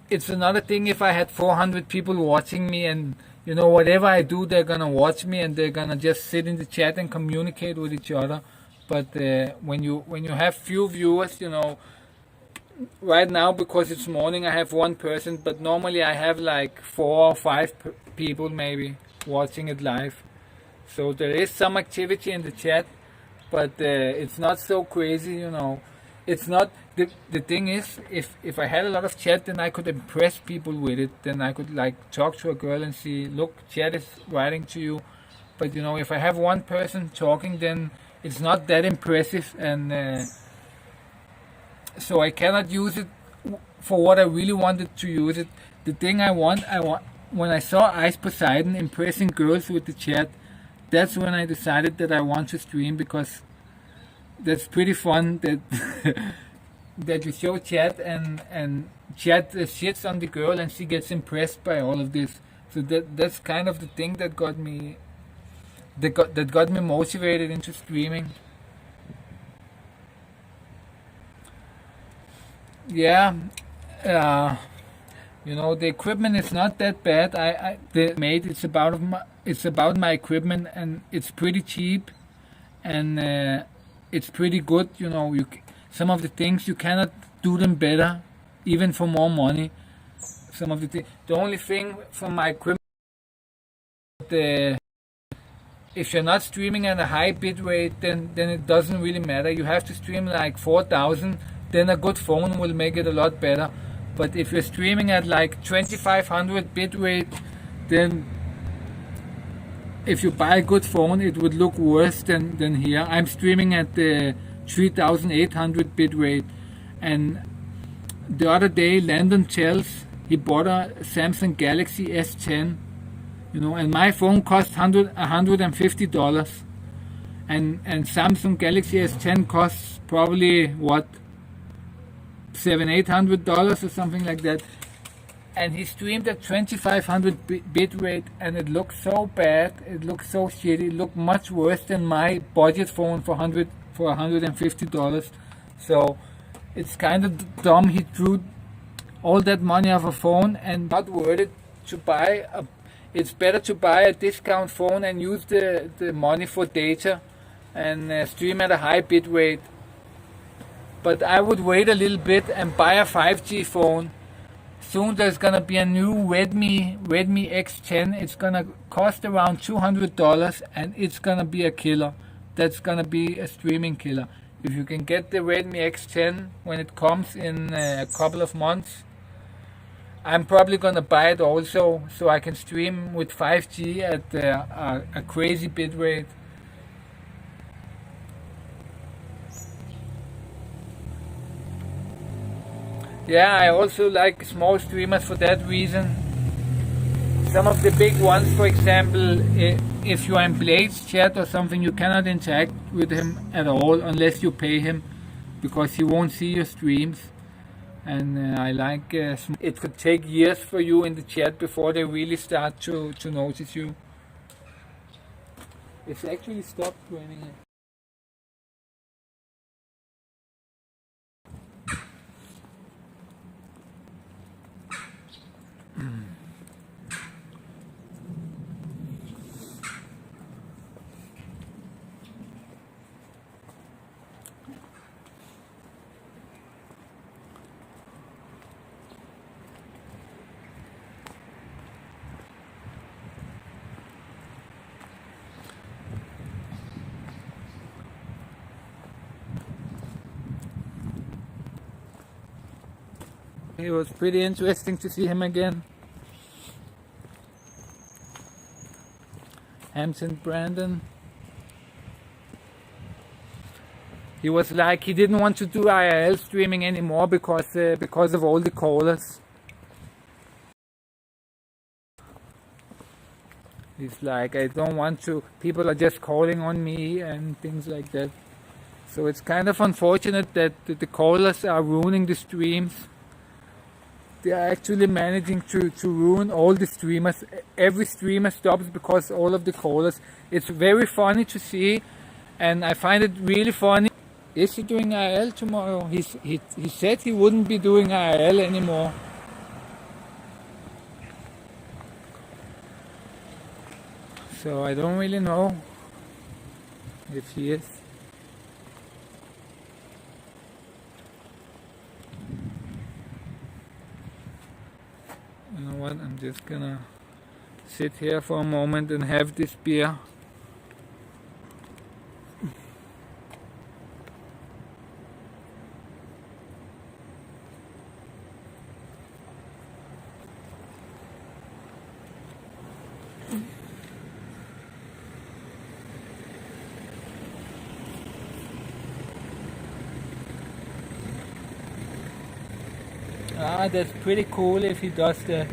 Speaker 1: It's another thing if I had 400 people watching me, and you know, whatever I do, they're gonna watch me and they're gonna just sit in the chat and communicate with each other. But when you have few viewers, you know, right now because it's morning I have one person, but normally I have like 4 or 5 people maybe watching it live. So there is some activity in the chat, but it's not so crazy, you know. It's not the thing is, if I had a lot of chat, then I could impress people with it. Then I could like talk to a girl and see, look, chat is writing to you. But you know, if I have one person talking, then it's not that impressive, and so I cannot use it for what I really wanted to use it. The thing I want when I saw Ice Poseidon impressing girls with the chat, that's when I decided that I want to stream, because that's pretty fun that that you show chat and chat shits on the girl and she gets impressed by all of this. So that's kind of the thing that got me motivated into streaming. Yeah, you know, the equipment is not that bad. It's about my equipment, and it's pretty cheap, and it's pretty good. You know, some of the things you cannot do them better, even for more money. Some of the only thing from my equipment, if you're not streaming at a high bit rate, then it doesn't really matter. You have to stream like 4,000. Then a good phone will make it a lot better. But if you're streaming at like 2500 bit rate, then if you buy a good phone, it would look worse than here. I'm streaming at the 3800 bit rate, and the other day Landon tells he bought a Samsung Galaxy S10, you know, and my phone cost $150, and Samsung Galaxy S10 costs probably what, $700-800 or something like that, and he streamed at 2500 bit rate, and it looked so bad, it looked so shitty, it looked much worse than my budget phone for $150. So it's kind of dumb he threw all that money off a phone and not worth it to buy a. It's better to buy a discount phone and use the money for data and stream at a high bit rate. But I would wait a little bit and buy a 5G phone. Soon there's gonna be a new Redmi X10. It's gonna cost around $200, and it's gonna be a killer. That's gonna be a streaming killer. If you can get the Redmi X10 when it comes in a couple of months, I'm probably gonna buy it also, so I can stream with 5G at a crazy bit rate. Yeah, I also like small streamers for that reason. Some of the big ones, for example, if you are in Blade's chat or something, you cannot interact with him at all unless you pay him, because he won't see your streams. And I like it could take years for you in the chat before they really start to notice you. It's actually stopped raining. It was pretty interesting to see him again. Hampton Brandon. He was like, he didn't want to do IRL streaming anymore because of all the callers. It's like I don't want to. People are just calling on me and things like that. So it's kind of unfortunate that the callers are ruining the streams. They are actually managing to ruin all the streamers. Every streamer stops because all of the callers. It's very funny to see, and I find it really funny. Is he doing IL tomorrow? He said he wouldn't be doing IL anymore. So I don't really know if he is. You know what? I'm just gonna sit here for a moment and have this beer. Ah, that's pretty cool if he does that.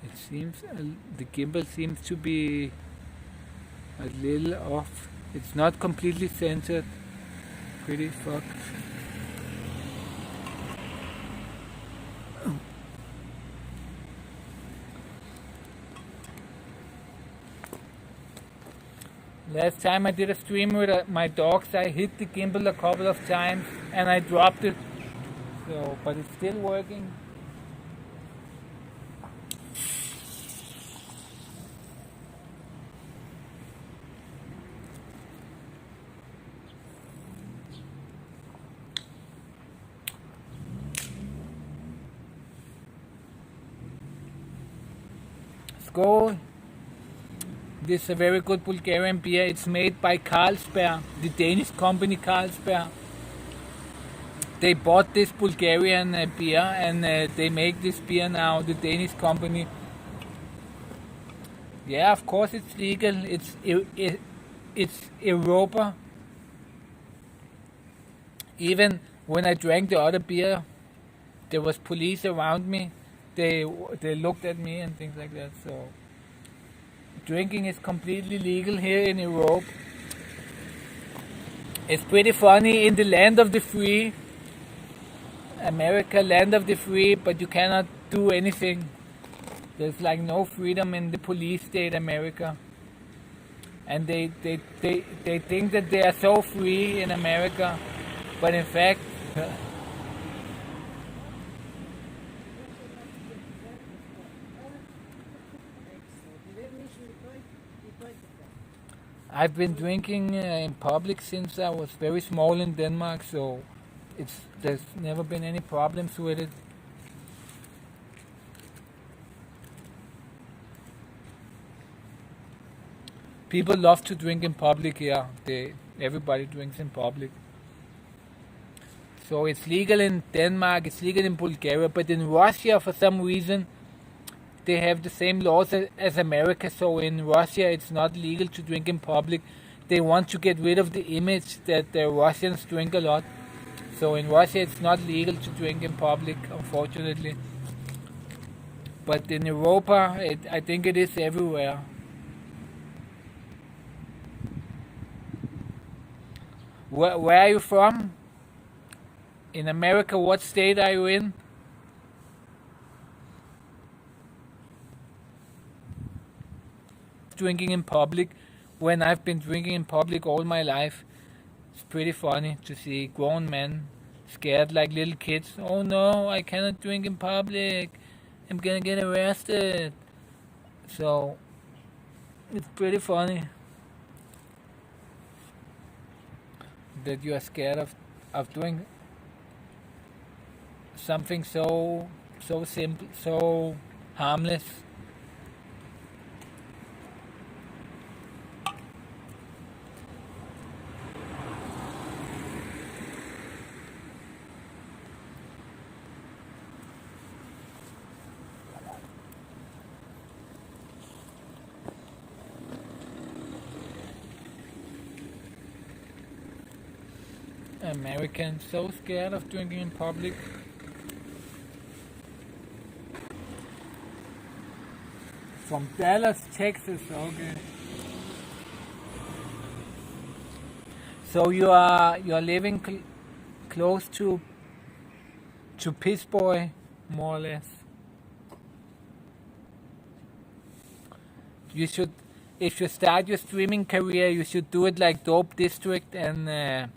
Speaker 1: It seems the gimbal seems to be a little off. It's not completely centered. Pretty fucked. Last time I did a stream with my dogs, I hit the gimbal a couple of times and I dropped it. So, but it's still working. Skål. This is a very good Bulgarian beer. It's made by Carlsberg, the Danish company Carlsberg. They bought this Bulgarian beer and they make this beer now, the Danish company. Yeah, of course it's legal. It's Europa. Even when I drank the other beer, there was police around me. They looked at me and things like that. So drinking is completely legal here in Europe. It's pretty funny in the land of the free, America, land of the free, but you cannot do anything. There's like no freedom in the police state America. And they think that they are so free in America, but in fact I've been drinking in public since I was very small in Denmark, so there's never been any problems with it. People love to drink in public here. Everybody drinks in public. So it's legal in Denmark, it's legal in Bulgaria, but in Russia for some reason they have the same laws as America. So in Russia it's not legal to drink in public. They want to get rid of the image that the Russians drink a lot. So in Russia it's not legal to drink in public, unfortunately. But in Europa, I think it is everywhere. Where are you from? In America, what state are you in? Drinking in public, when I've been drinking in public all my life. It's pretty funny to see grown men scared like little kids. Oh no, I cannot drink in public. I'm gonna get arrested. So it's pretty funny that you are scared of doing something so simple, so harmless. Americans so scared of drinking in public. From Dallas, Texas. Okay. So you're living close to Piss Boy, more or less. You should, if you start your streaming career, you should do it like Dope District and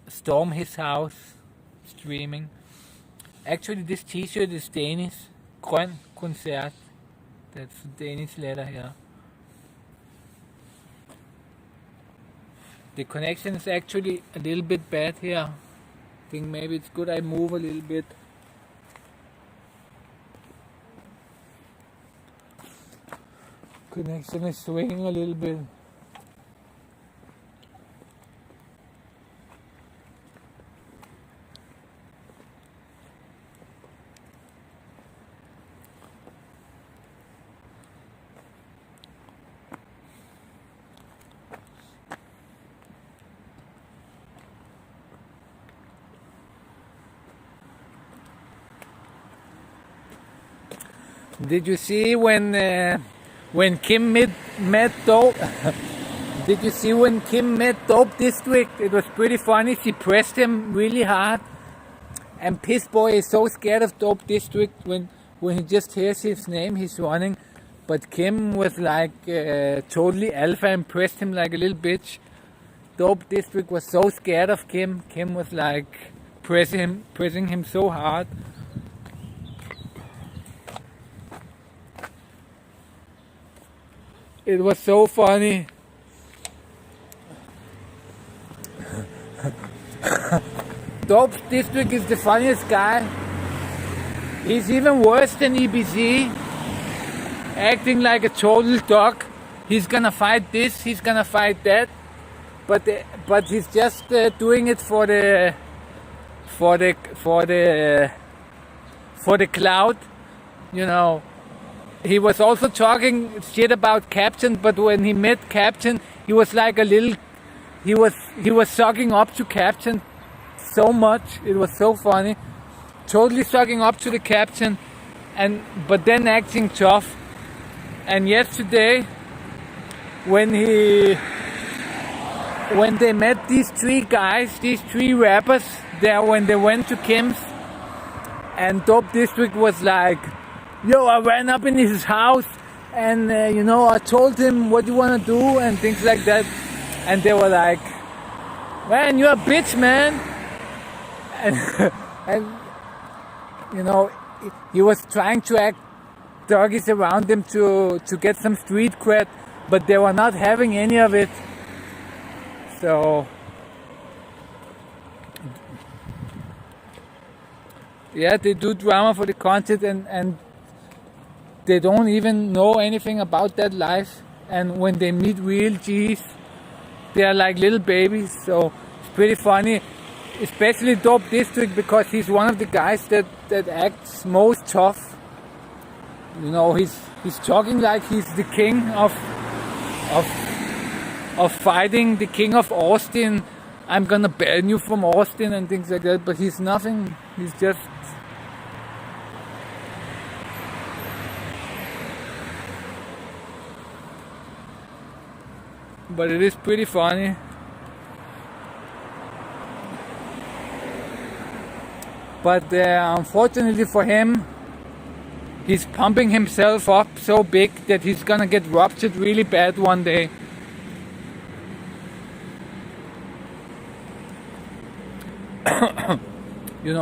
Speaker 1: storm his house streaming. Actually, this T-shirt is Danish. Grøn koncert. That's the Danish letter here. The connection is actually a little bit bad here. I think maybe it's good I move a little bit. Connection is swinging a little bit. Did you see when Kim met Dope? Did you see when Kim met Dope District? It was pretty funny. She pressed him really hard, and Piss Boy is so scared of Dope District when he just hears his name, he's running. But Kim was like totally alpha and pressed him like a little bitch. Dope District was so scared of Kim. Kim was like pressing him so hard. It was so funny. Dope District is the funniest guy. He's even worse than EBZ, acting like a total dog. He's gonna fight this, he's gonna fight that, but he's just doing it for the clout, you know. He was also talking shit about Captain, but when he met Captain, he was like a little. He was sucking up to Captain so much. It was so funny. Totally sucking up to the Captain, but then acting tough. And yesterday, when they met these three guys, these three rappers, there when they went to Kim's, and Dope District was like, yo, I ran up in his house and, I told him what you want to do and things like that. And they were like, man, you're a bitch, man. And he was trying to act doggies around them to get some street cred, but they were not having any of it. So, yeah, they do drama for the content and they don't even know anything about that life, and when they meet real G's, they are like little babies. So it's pretty funny, especially Dope District, because he's one of the guys that acts most tough. He's talking like he's the king of fighting, the king of Austin. I'm gonna ban you from Austin and things like that, but he's nothing. He's just. But it is pretty funny. But unfortunately for him, he's pumping himself up so big that he's gonna get ruptured really bad one day.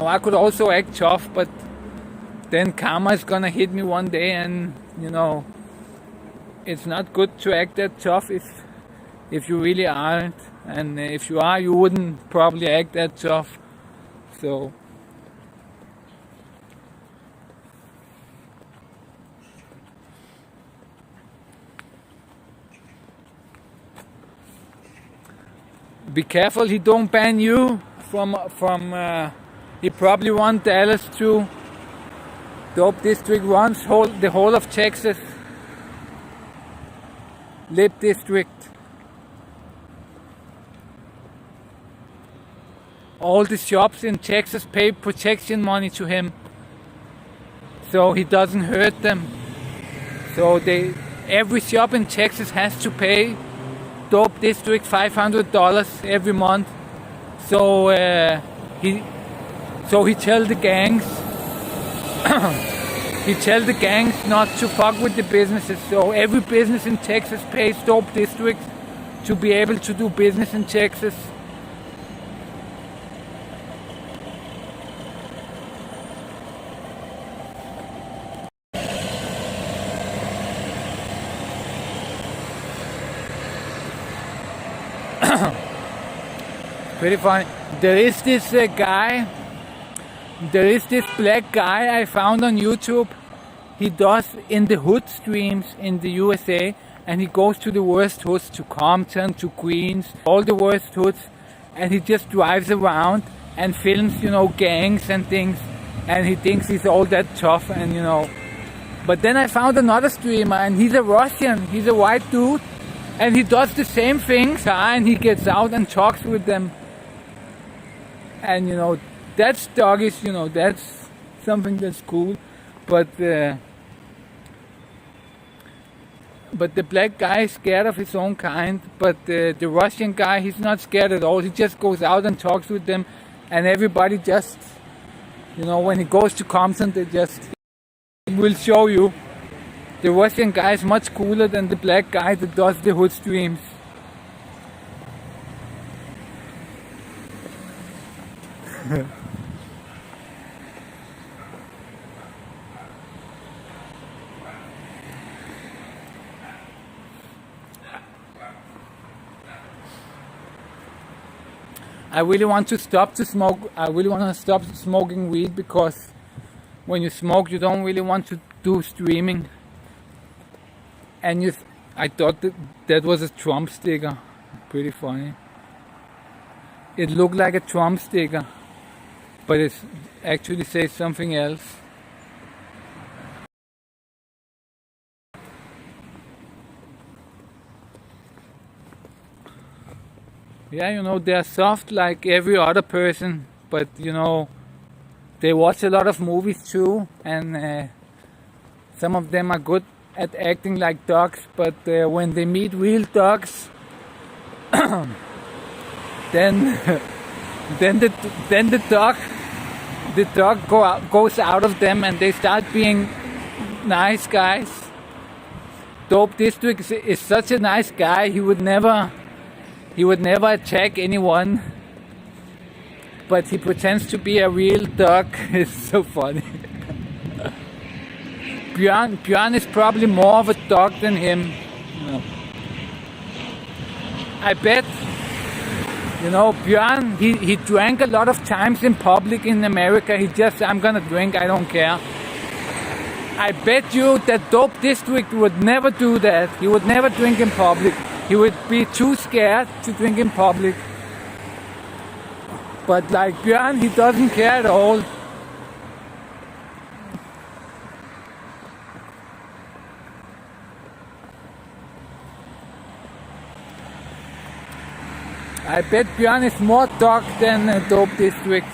Speaker 1: I could also act tough, but then karma is gonna hit me one day, and it's not good to act that tough if you really aren't, and if you are, you wouldn't probably act that tough. So be careful he don't ban you from he probably runs Dallas too. Dope District runs the whole of Texas. Lip District. all the shops in Texas pay protection money to him, so he doesn't hurt them. So every shop in Texas has to pay Dope District $500 every month. So he tell the gangs not to fuck with the businesses. So every business in Texas pays Dope District to be able to do business in Texas. Pretty funny. There is this black guy I found on YouTube. He does in the hood streams in the USA, and he goes to the worst hoods, to Compton, to Queens, all the worst hoods, and he just drives around and films, gangs and things, and he thinks he's all that tough, and But then I found another streamer, and he's a Russian, he's a white dude, and he does the same things, and he gets out and talks with them. And that's doggish, that's something that's cool. But the black guy is scared of his own kind. But the Russian guy, he's not scared at all. He just goes out and talks with them, and everybody just, when he goes to Compton, they just will show you. The Russian guy is much cooler than the black guy that does the hood streams. I really want to stop to smoke. I really want to stop smoking weed, because when you smoke, you don't really want to do streaming. And I thought that was a Trump sticker. Pretty funny. It looked like a Trump sticker, but it actually says something else. Yeah, they're soft like every other person, but they watch a lot of movies too, and some of them are good at acting like dogs, but when they meet real dogs, then the dog goes out of them, and they start being nice guys. Dope District is such a nice guy. He would never attack anyone, but he pretends to be a real dog. It's so funny. Björn is probably more of a dog than him. I bet, Björn, he drank a lot of times in public in America. He just, I'm gonna drink, I don't care. I bet you that Dope District would never do that. He would never drink in public. He would be too scared to drink in public. But like Björn, he doesn't care at all. I bet Björn is more dog than Dope District.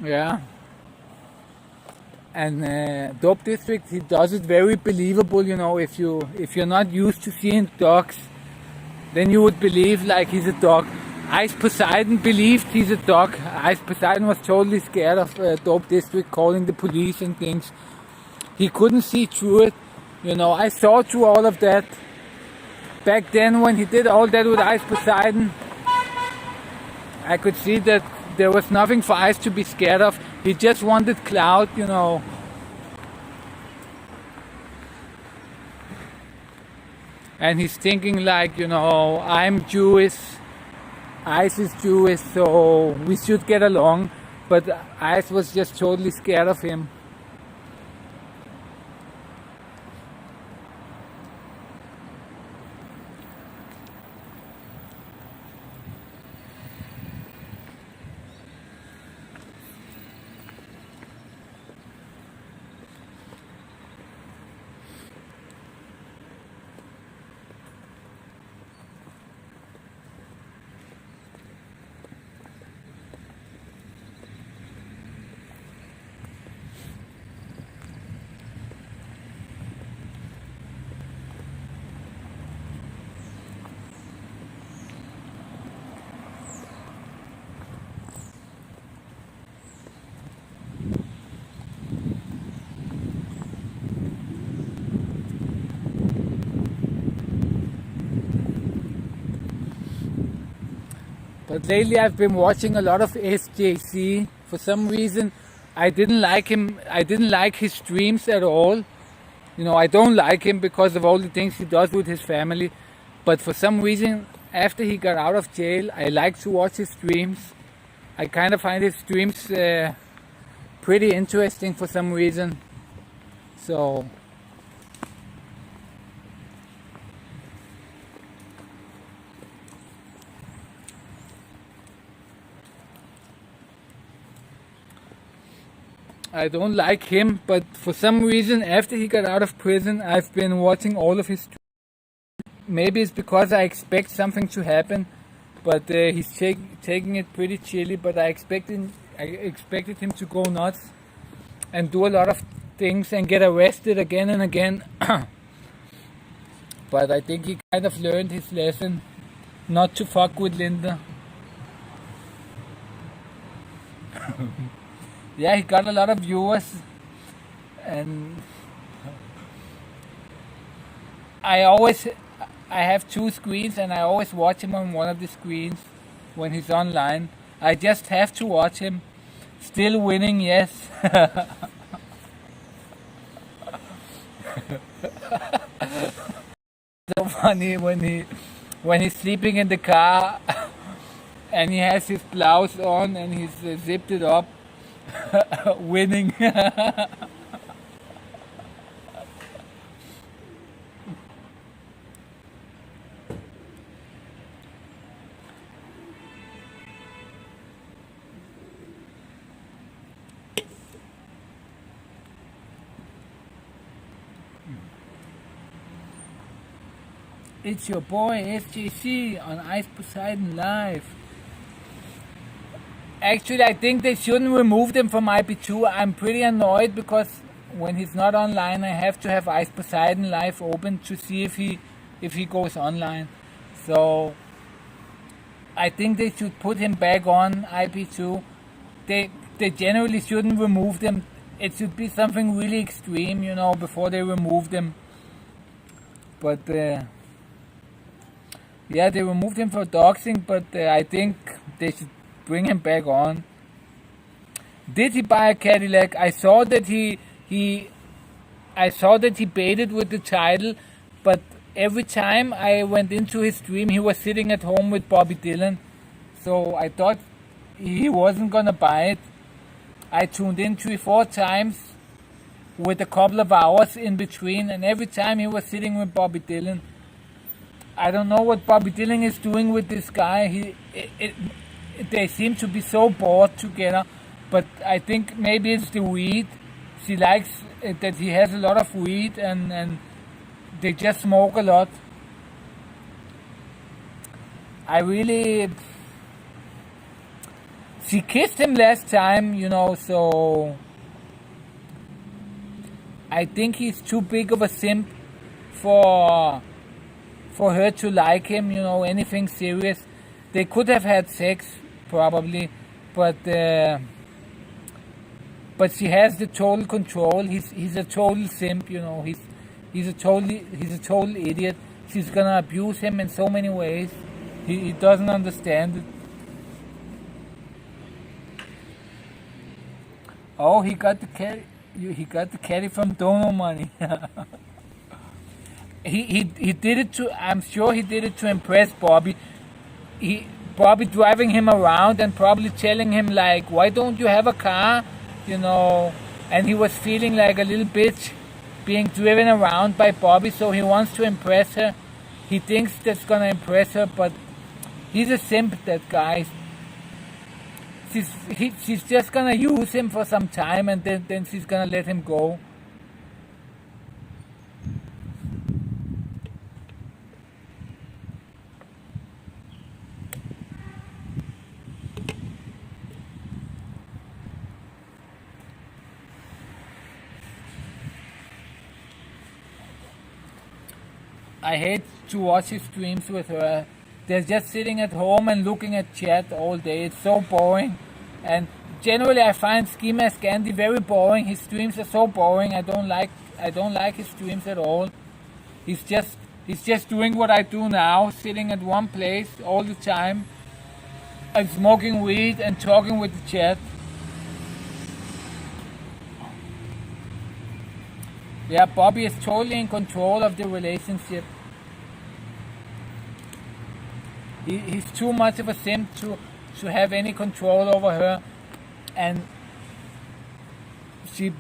Speaker 1: Yeah. And Dope District, he does it very believable, if you're not used to seeing dogs, then you would believe like he's a dog. Ice Poseidon believed he's a dog. Ice Poseidon was totally scared of Dope District calling the police and things. He couldn't see through it. I saw through all of that. Back then when he did all that with Ice Poseidon, I could see that there was nothing for Ice to be scared of. He just wanted clout, And he's thinking like, I'm Jewish, Ice is Jewish, so we should get along. But Ice was just totally scared of him. But lately I've been watching a lot of SJC. For some reason, I didn't like him. I didn't like his streams at all. You know, I don't like him because of all the things he does with his family. But for some reason, after he got out of jail, I like to watch his streams. I kind of find his streams pretty interesting for some reason. So I don't like him, but for some reason, after he got out of prison, I've been watching all of his streams. Maybe it's because I expect something to happen, but he's taking it pretty chilly. But I expected him to go nuts and do a lot of things and get arrested again and again. But I think he kind of learned his lesson, not to fuck with Linda. Yeah, he got a lot of viewers, and I have two screens, and I always watch him on one of the screens when he's online. I just have to watch him. Still winning, yes. So funny when he's sleeping in the car and he has his blouse on and he's zipped it up, winning. It's your boy SJC on Ice Poseidon Live. Actually, I think they shouldn't remove him from IP2. I'm pretty annoyed because when he's not online, I have to have Ice Poseidon Live open to see if he goes online. So I think they should put him back on IP2. They generally shouldn't remove them. It should be something really extreme, you know, before they remove them. But yeah, they removed him for doxing, but I think they should bring him back on. Did he buy a Cadillac? I saw that he baited with the title, but every time I went into his stream, he was sitting at home with Bobby Dylan. So I thought he wasn't gonna buy it. I tuned in 3-4 times with a couple of hours in between, and every time he was sitting with Bobby Dylan. I don't know what Bobby Dylan is doing with this guy. They seem to be so bored together, but I think maybe it's the weed. She likes that he has a lot of weed, and they just smoke a lot. She kissed him last time, you know, so I think he's too big of a simp for her to like him, you know, anything serious. They could have had sex, probably, but she has the total control. He's a total simp, you know. He's a total idiot. She's gonna abuse him in so many ways. He doesn't understand it. Oh, he got the caddy. He got the caddy from Dono Money. He did it to. I'm sure he did it to impress Bobby. Bobby driving him around and probably telling him like, "Why don't you have a car?" You know. And he was feeling like a little bitch being driven around by Bobby. So he wants to impress her. He thinks that's gonna impress her, but he's a simp. That guy. She's just gonna use him for some time, and then she's gonna let him go. I hate to watch his streams with her. They're just sitting at home and looking at chat all day. It's so boring. And generally I find Ski Mask Andy very boring. His streams are so boring. I don't like his streams at all. He's just doing what I do now, sitting at one place all the time. and smoking weed and talking with the chat. Yeah, Bobby is totally in control of the relationship. He's too much of a simp to have any control over her, and she.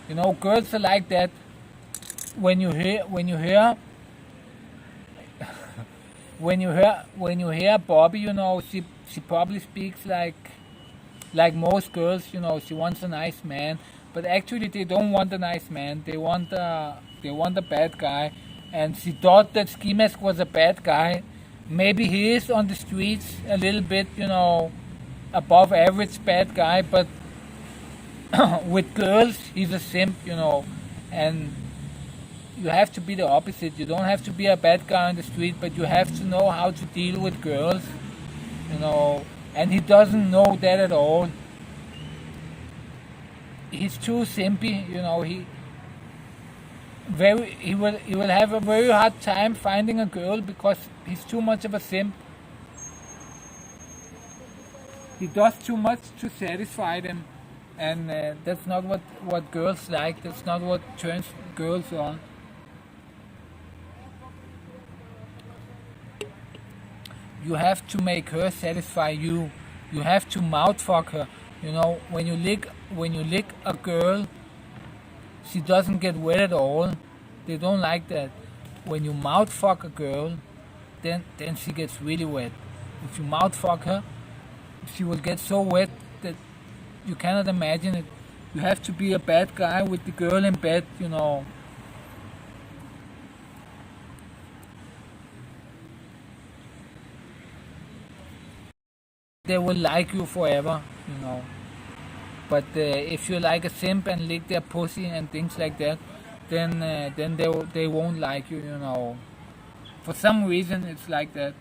Speaker 1: You know, girls are like that. When you hear when you hear Bobby, you know, she probably speaks like most girls. You know, she wants a nice man, but actually they don't want a nice man. They want a bad guy, and she thought that Ski Mask was a bad guy. Maybe he is on the streets a little bit, you know, above average bad guy, but with girls he's a simp, you know, and you have to be the opposite. You don't have to be a bad guy on the street, but you have to know how to deal with girls, you know, and he doesn't know that at all. He's too simpy, you know. He will have a very hard time finding a girl because he's too much of a simp. He does too much to satisfy them, and that's not what girls like. That's not what turns girls on. You have to make her satisfy you. You have to mouth fuck her. You know, when you lick a girl, she doesn't get wet at all. They don't like that. When you mouth fuck a girl, then she gets really wet. If you mouth fuck her, she will get so wet that you cannot imagine it. You have to be a bad guy with the girl in bed, you know. They will like you forever, you know. But if you like a simp and lick their pussy and things like that, then they won't like you, you know. For some reason, it's like that.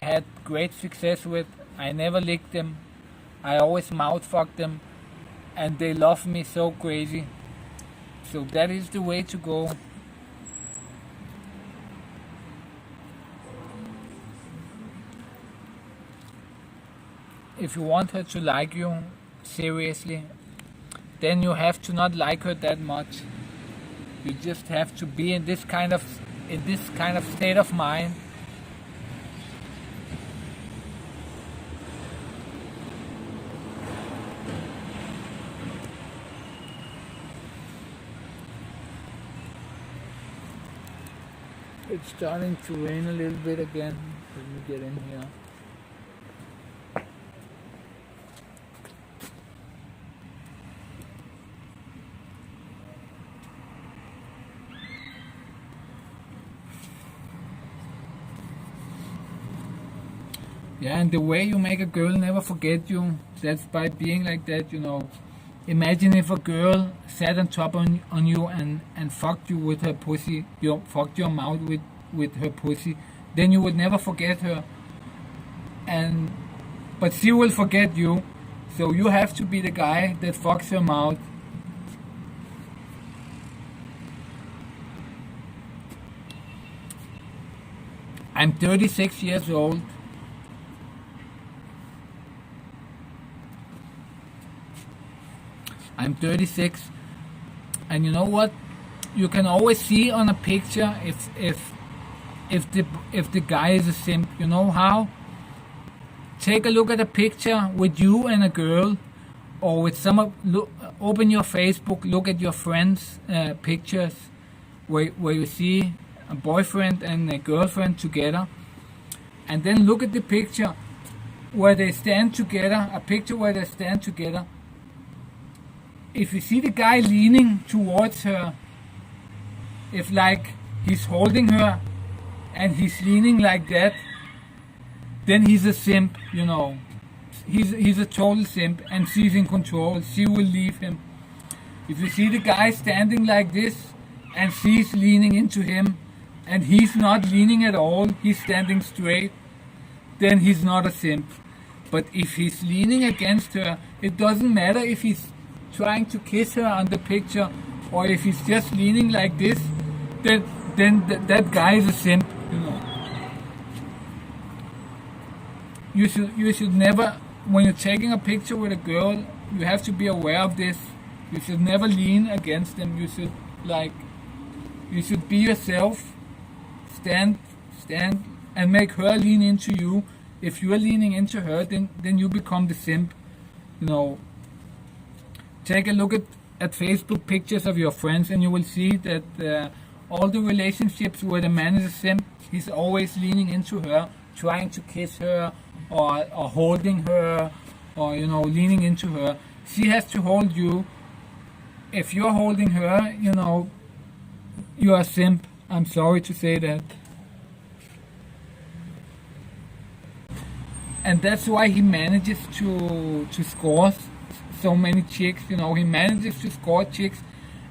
Speaker 1: I had great success with. I never licked them. I always mouth fucked them, and they love me so crazy. So that is the way to go. If you want her to like you seriously, then you have to not like her that much. You just have to be in this kind of state of mind. It's starting to rain a little bit again. Let me get in here. Yeah, and the way you make a girl never forget you, that's by being like that, you know. Imagine if a girl sat on top on you and fucked you with her pussy, fucked your mouth with her pussy, then you would never forget her. But she will forget you, so you have to be the guy that fucks her mouth. I'm 36 years old. I'm 36, and you know what? You can always see on a picture if the guy is a simp. You know how? Take a look at a picture with you and a girl, or with open your Facebook, look at your friends' pictures, where you see a boyfriend and a girlfriend together, and then look at the picture where they stand together. A picture where they stand together. If you see the guy leaning towards her, if like he's holding her and he's leaning like that, then he's a simp, you know. He's a total simp, and she's in control. She will leave him. If you see the guy standing like this and she's leaning into him and he's not leaning at all, he's standing straight, then he's not a simp. But if he's leaning against her, it doesn't matter if he's trying to kiss her on the picture or if he's just leaning like this, then that guy is a simp, you know. You should never, when you're taking a picture with a girl, you have to be aware of this. You should never lean against them. You should be yourself. Stand and make her lean into you. If you are leaning into her, then you become the simp. You know, take a look at Facebook pictures of your friends and you will see that all the relationships where the man is a simp, he's always leaning into her, trying to kiss her or holding her or, you know, leaning into her. She has to hold you. If you're holding her, you know, you're a simp. I'm sorry to say that. And that's why he manages to score so many chicks, you know. He manages to score chicks,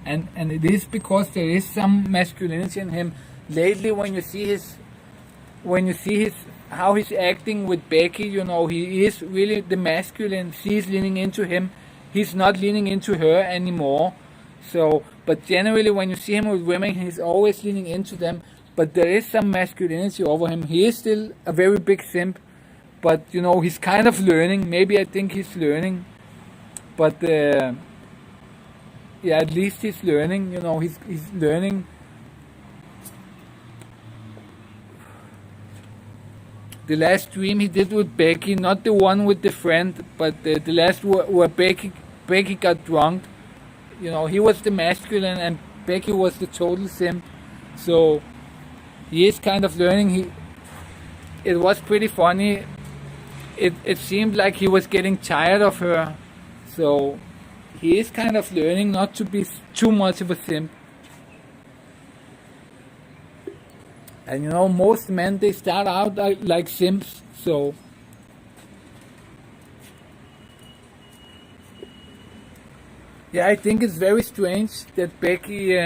Speaker 1: and it is because there is some masculinity in him. Lately, when you see his how he's acting with Becky, you know, he is really the masculine. She's leaning into him. He's not leaning into her anymore. So, but generally, when you see him with women, he's always leaning into them. But there is some masculinity over him. He is still a very big simp. But, you know, he's kind of learning. Maybe I think he's learning. But, yeah, at least he's learning. You know, he's learning. The last stream he did with Becky, not the one with the friend, but the last where Becky got drunk. You know, he was the masculine and Becky was the total simp. So, he is kind of learning. It was pretty funny. It seemed like he was getting tired of her. So he is kind of learning not to be too much of a simp. And you know, most men, they start out like simps. So yeah, I think it's very strange that Becky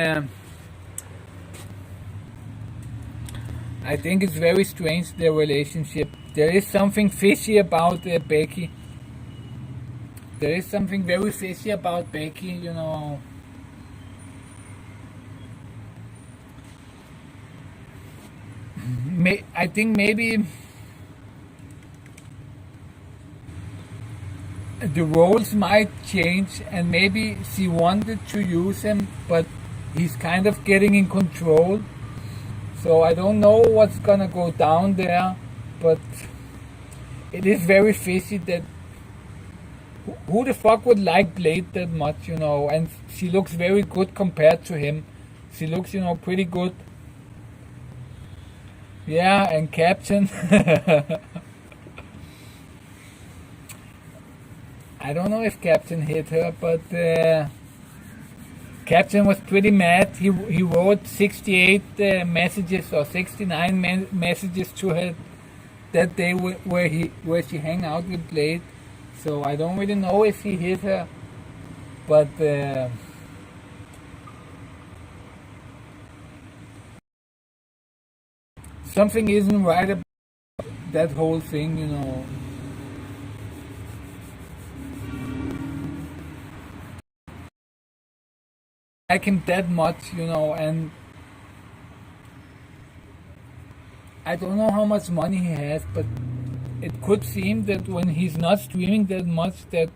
Speaker 1: I think it's very strange, their relationship. There is something fishy about Becky. There is something very fishy about Becky, you know. I think maybe the roles might change and maybe she wanted to use him, but he's kind of getting in control. So I don't know what's gonna go down there, but it is very fishy that who the fuck would like Blade that much, you know? And she looks very good compared to him. She looks, you know, pretty good. Yeah, and Captain. I don't know if Captain hit her, but Captain was pretty mad. He wrote 68 messages or 69 messages to her that day where she hang out with Blade. So I don't really know if he hit her, but something isn't right about that whole thing, you know. Like him that much, you know, and I don't know how much money he has, but it could seem that when he's not streaming that much, that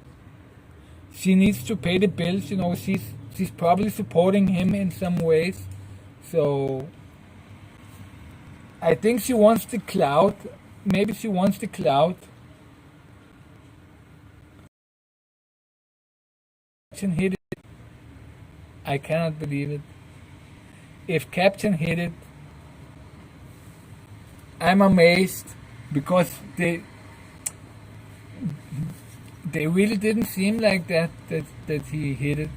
Speaker 1: she needs to pay the bills, you know. She's probably supporting him in some ways. So I think she wants the clout. Maybe she wants the clout. Hit it. I cannot believe it. If Captain hit it, I'm amazed, because they really didn't seem like that he hit it.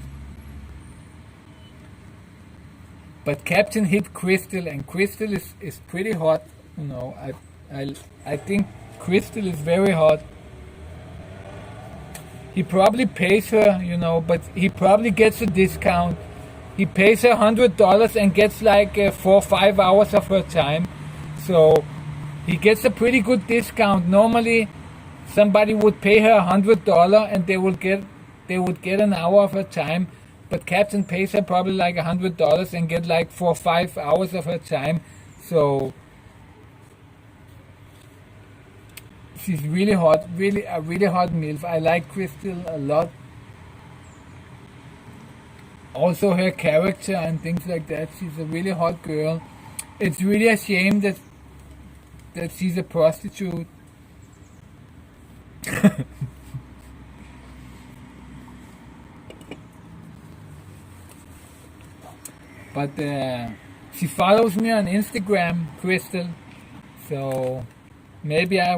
Speaker 1: But Captain hit Crystal, and Crystal is pretty hot, you know. I think Crystal is very hot. He probably pays her, you know, but he probably gets a discount. He pays her $100 and gets like 4 or 5 hours of her time. So he gets a pretty good discount. Normally, somebody would pay her $100 and they would get an hour of her time. But Captain pays her probably like $100 and get like 4 or 5 hours of her time. So she's really hot, really a really hot MILF. I like Crystal a lot. Also her character and things like that. She's a really hot girl. It's really a shame that she's a prostitute. But she follows me on Instagram, Crystal. So maybe I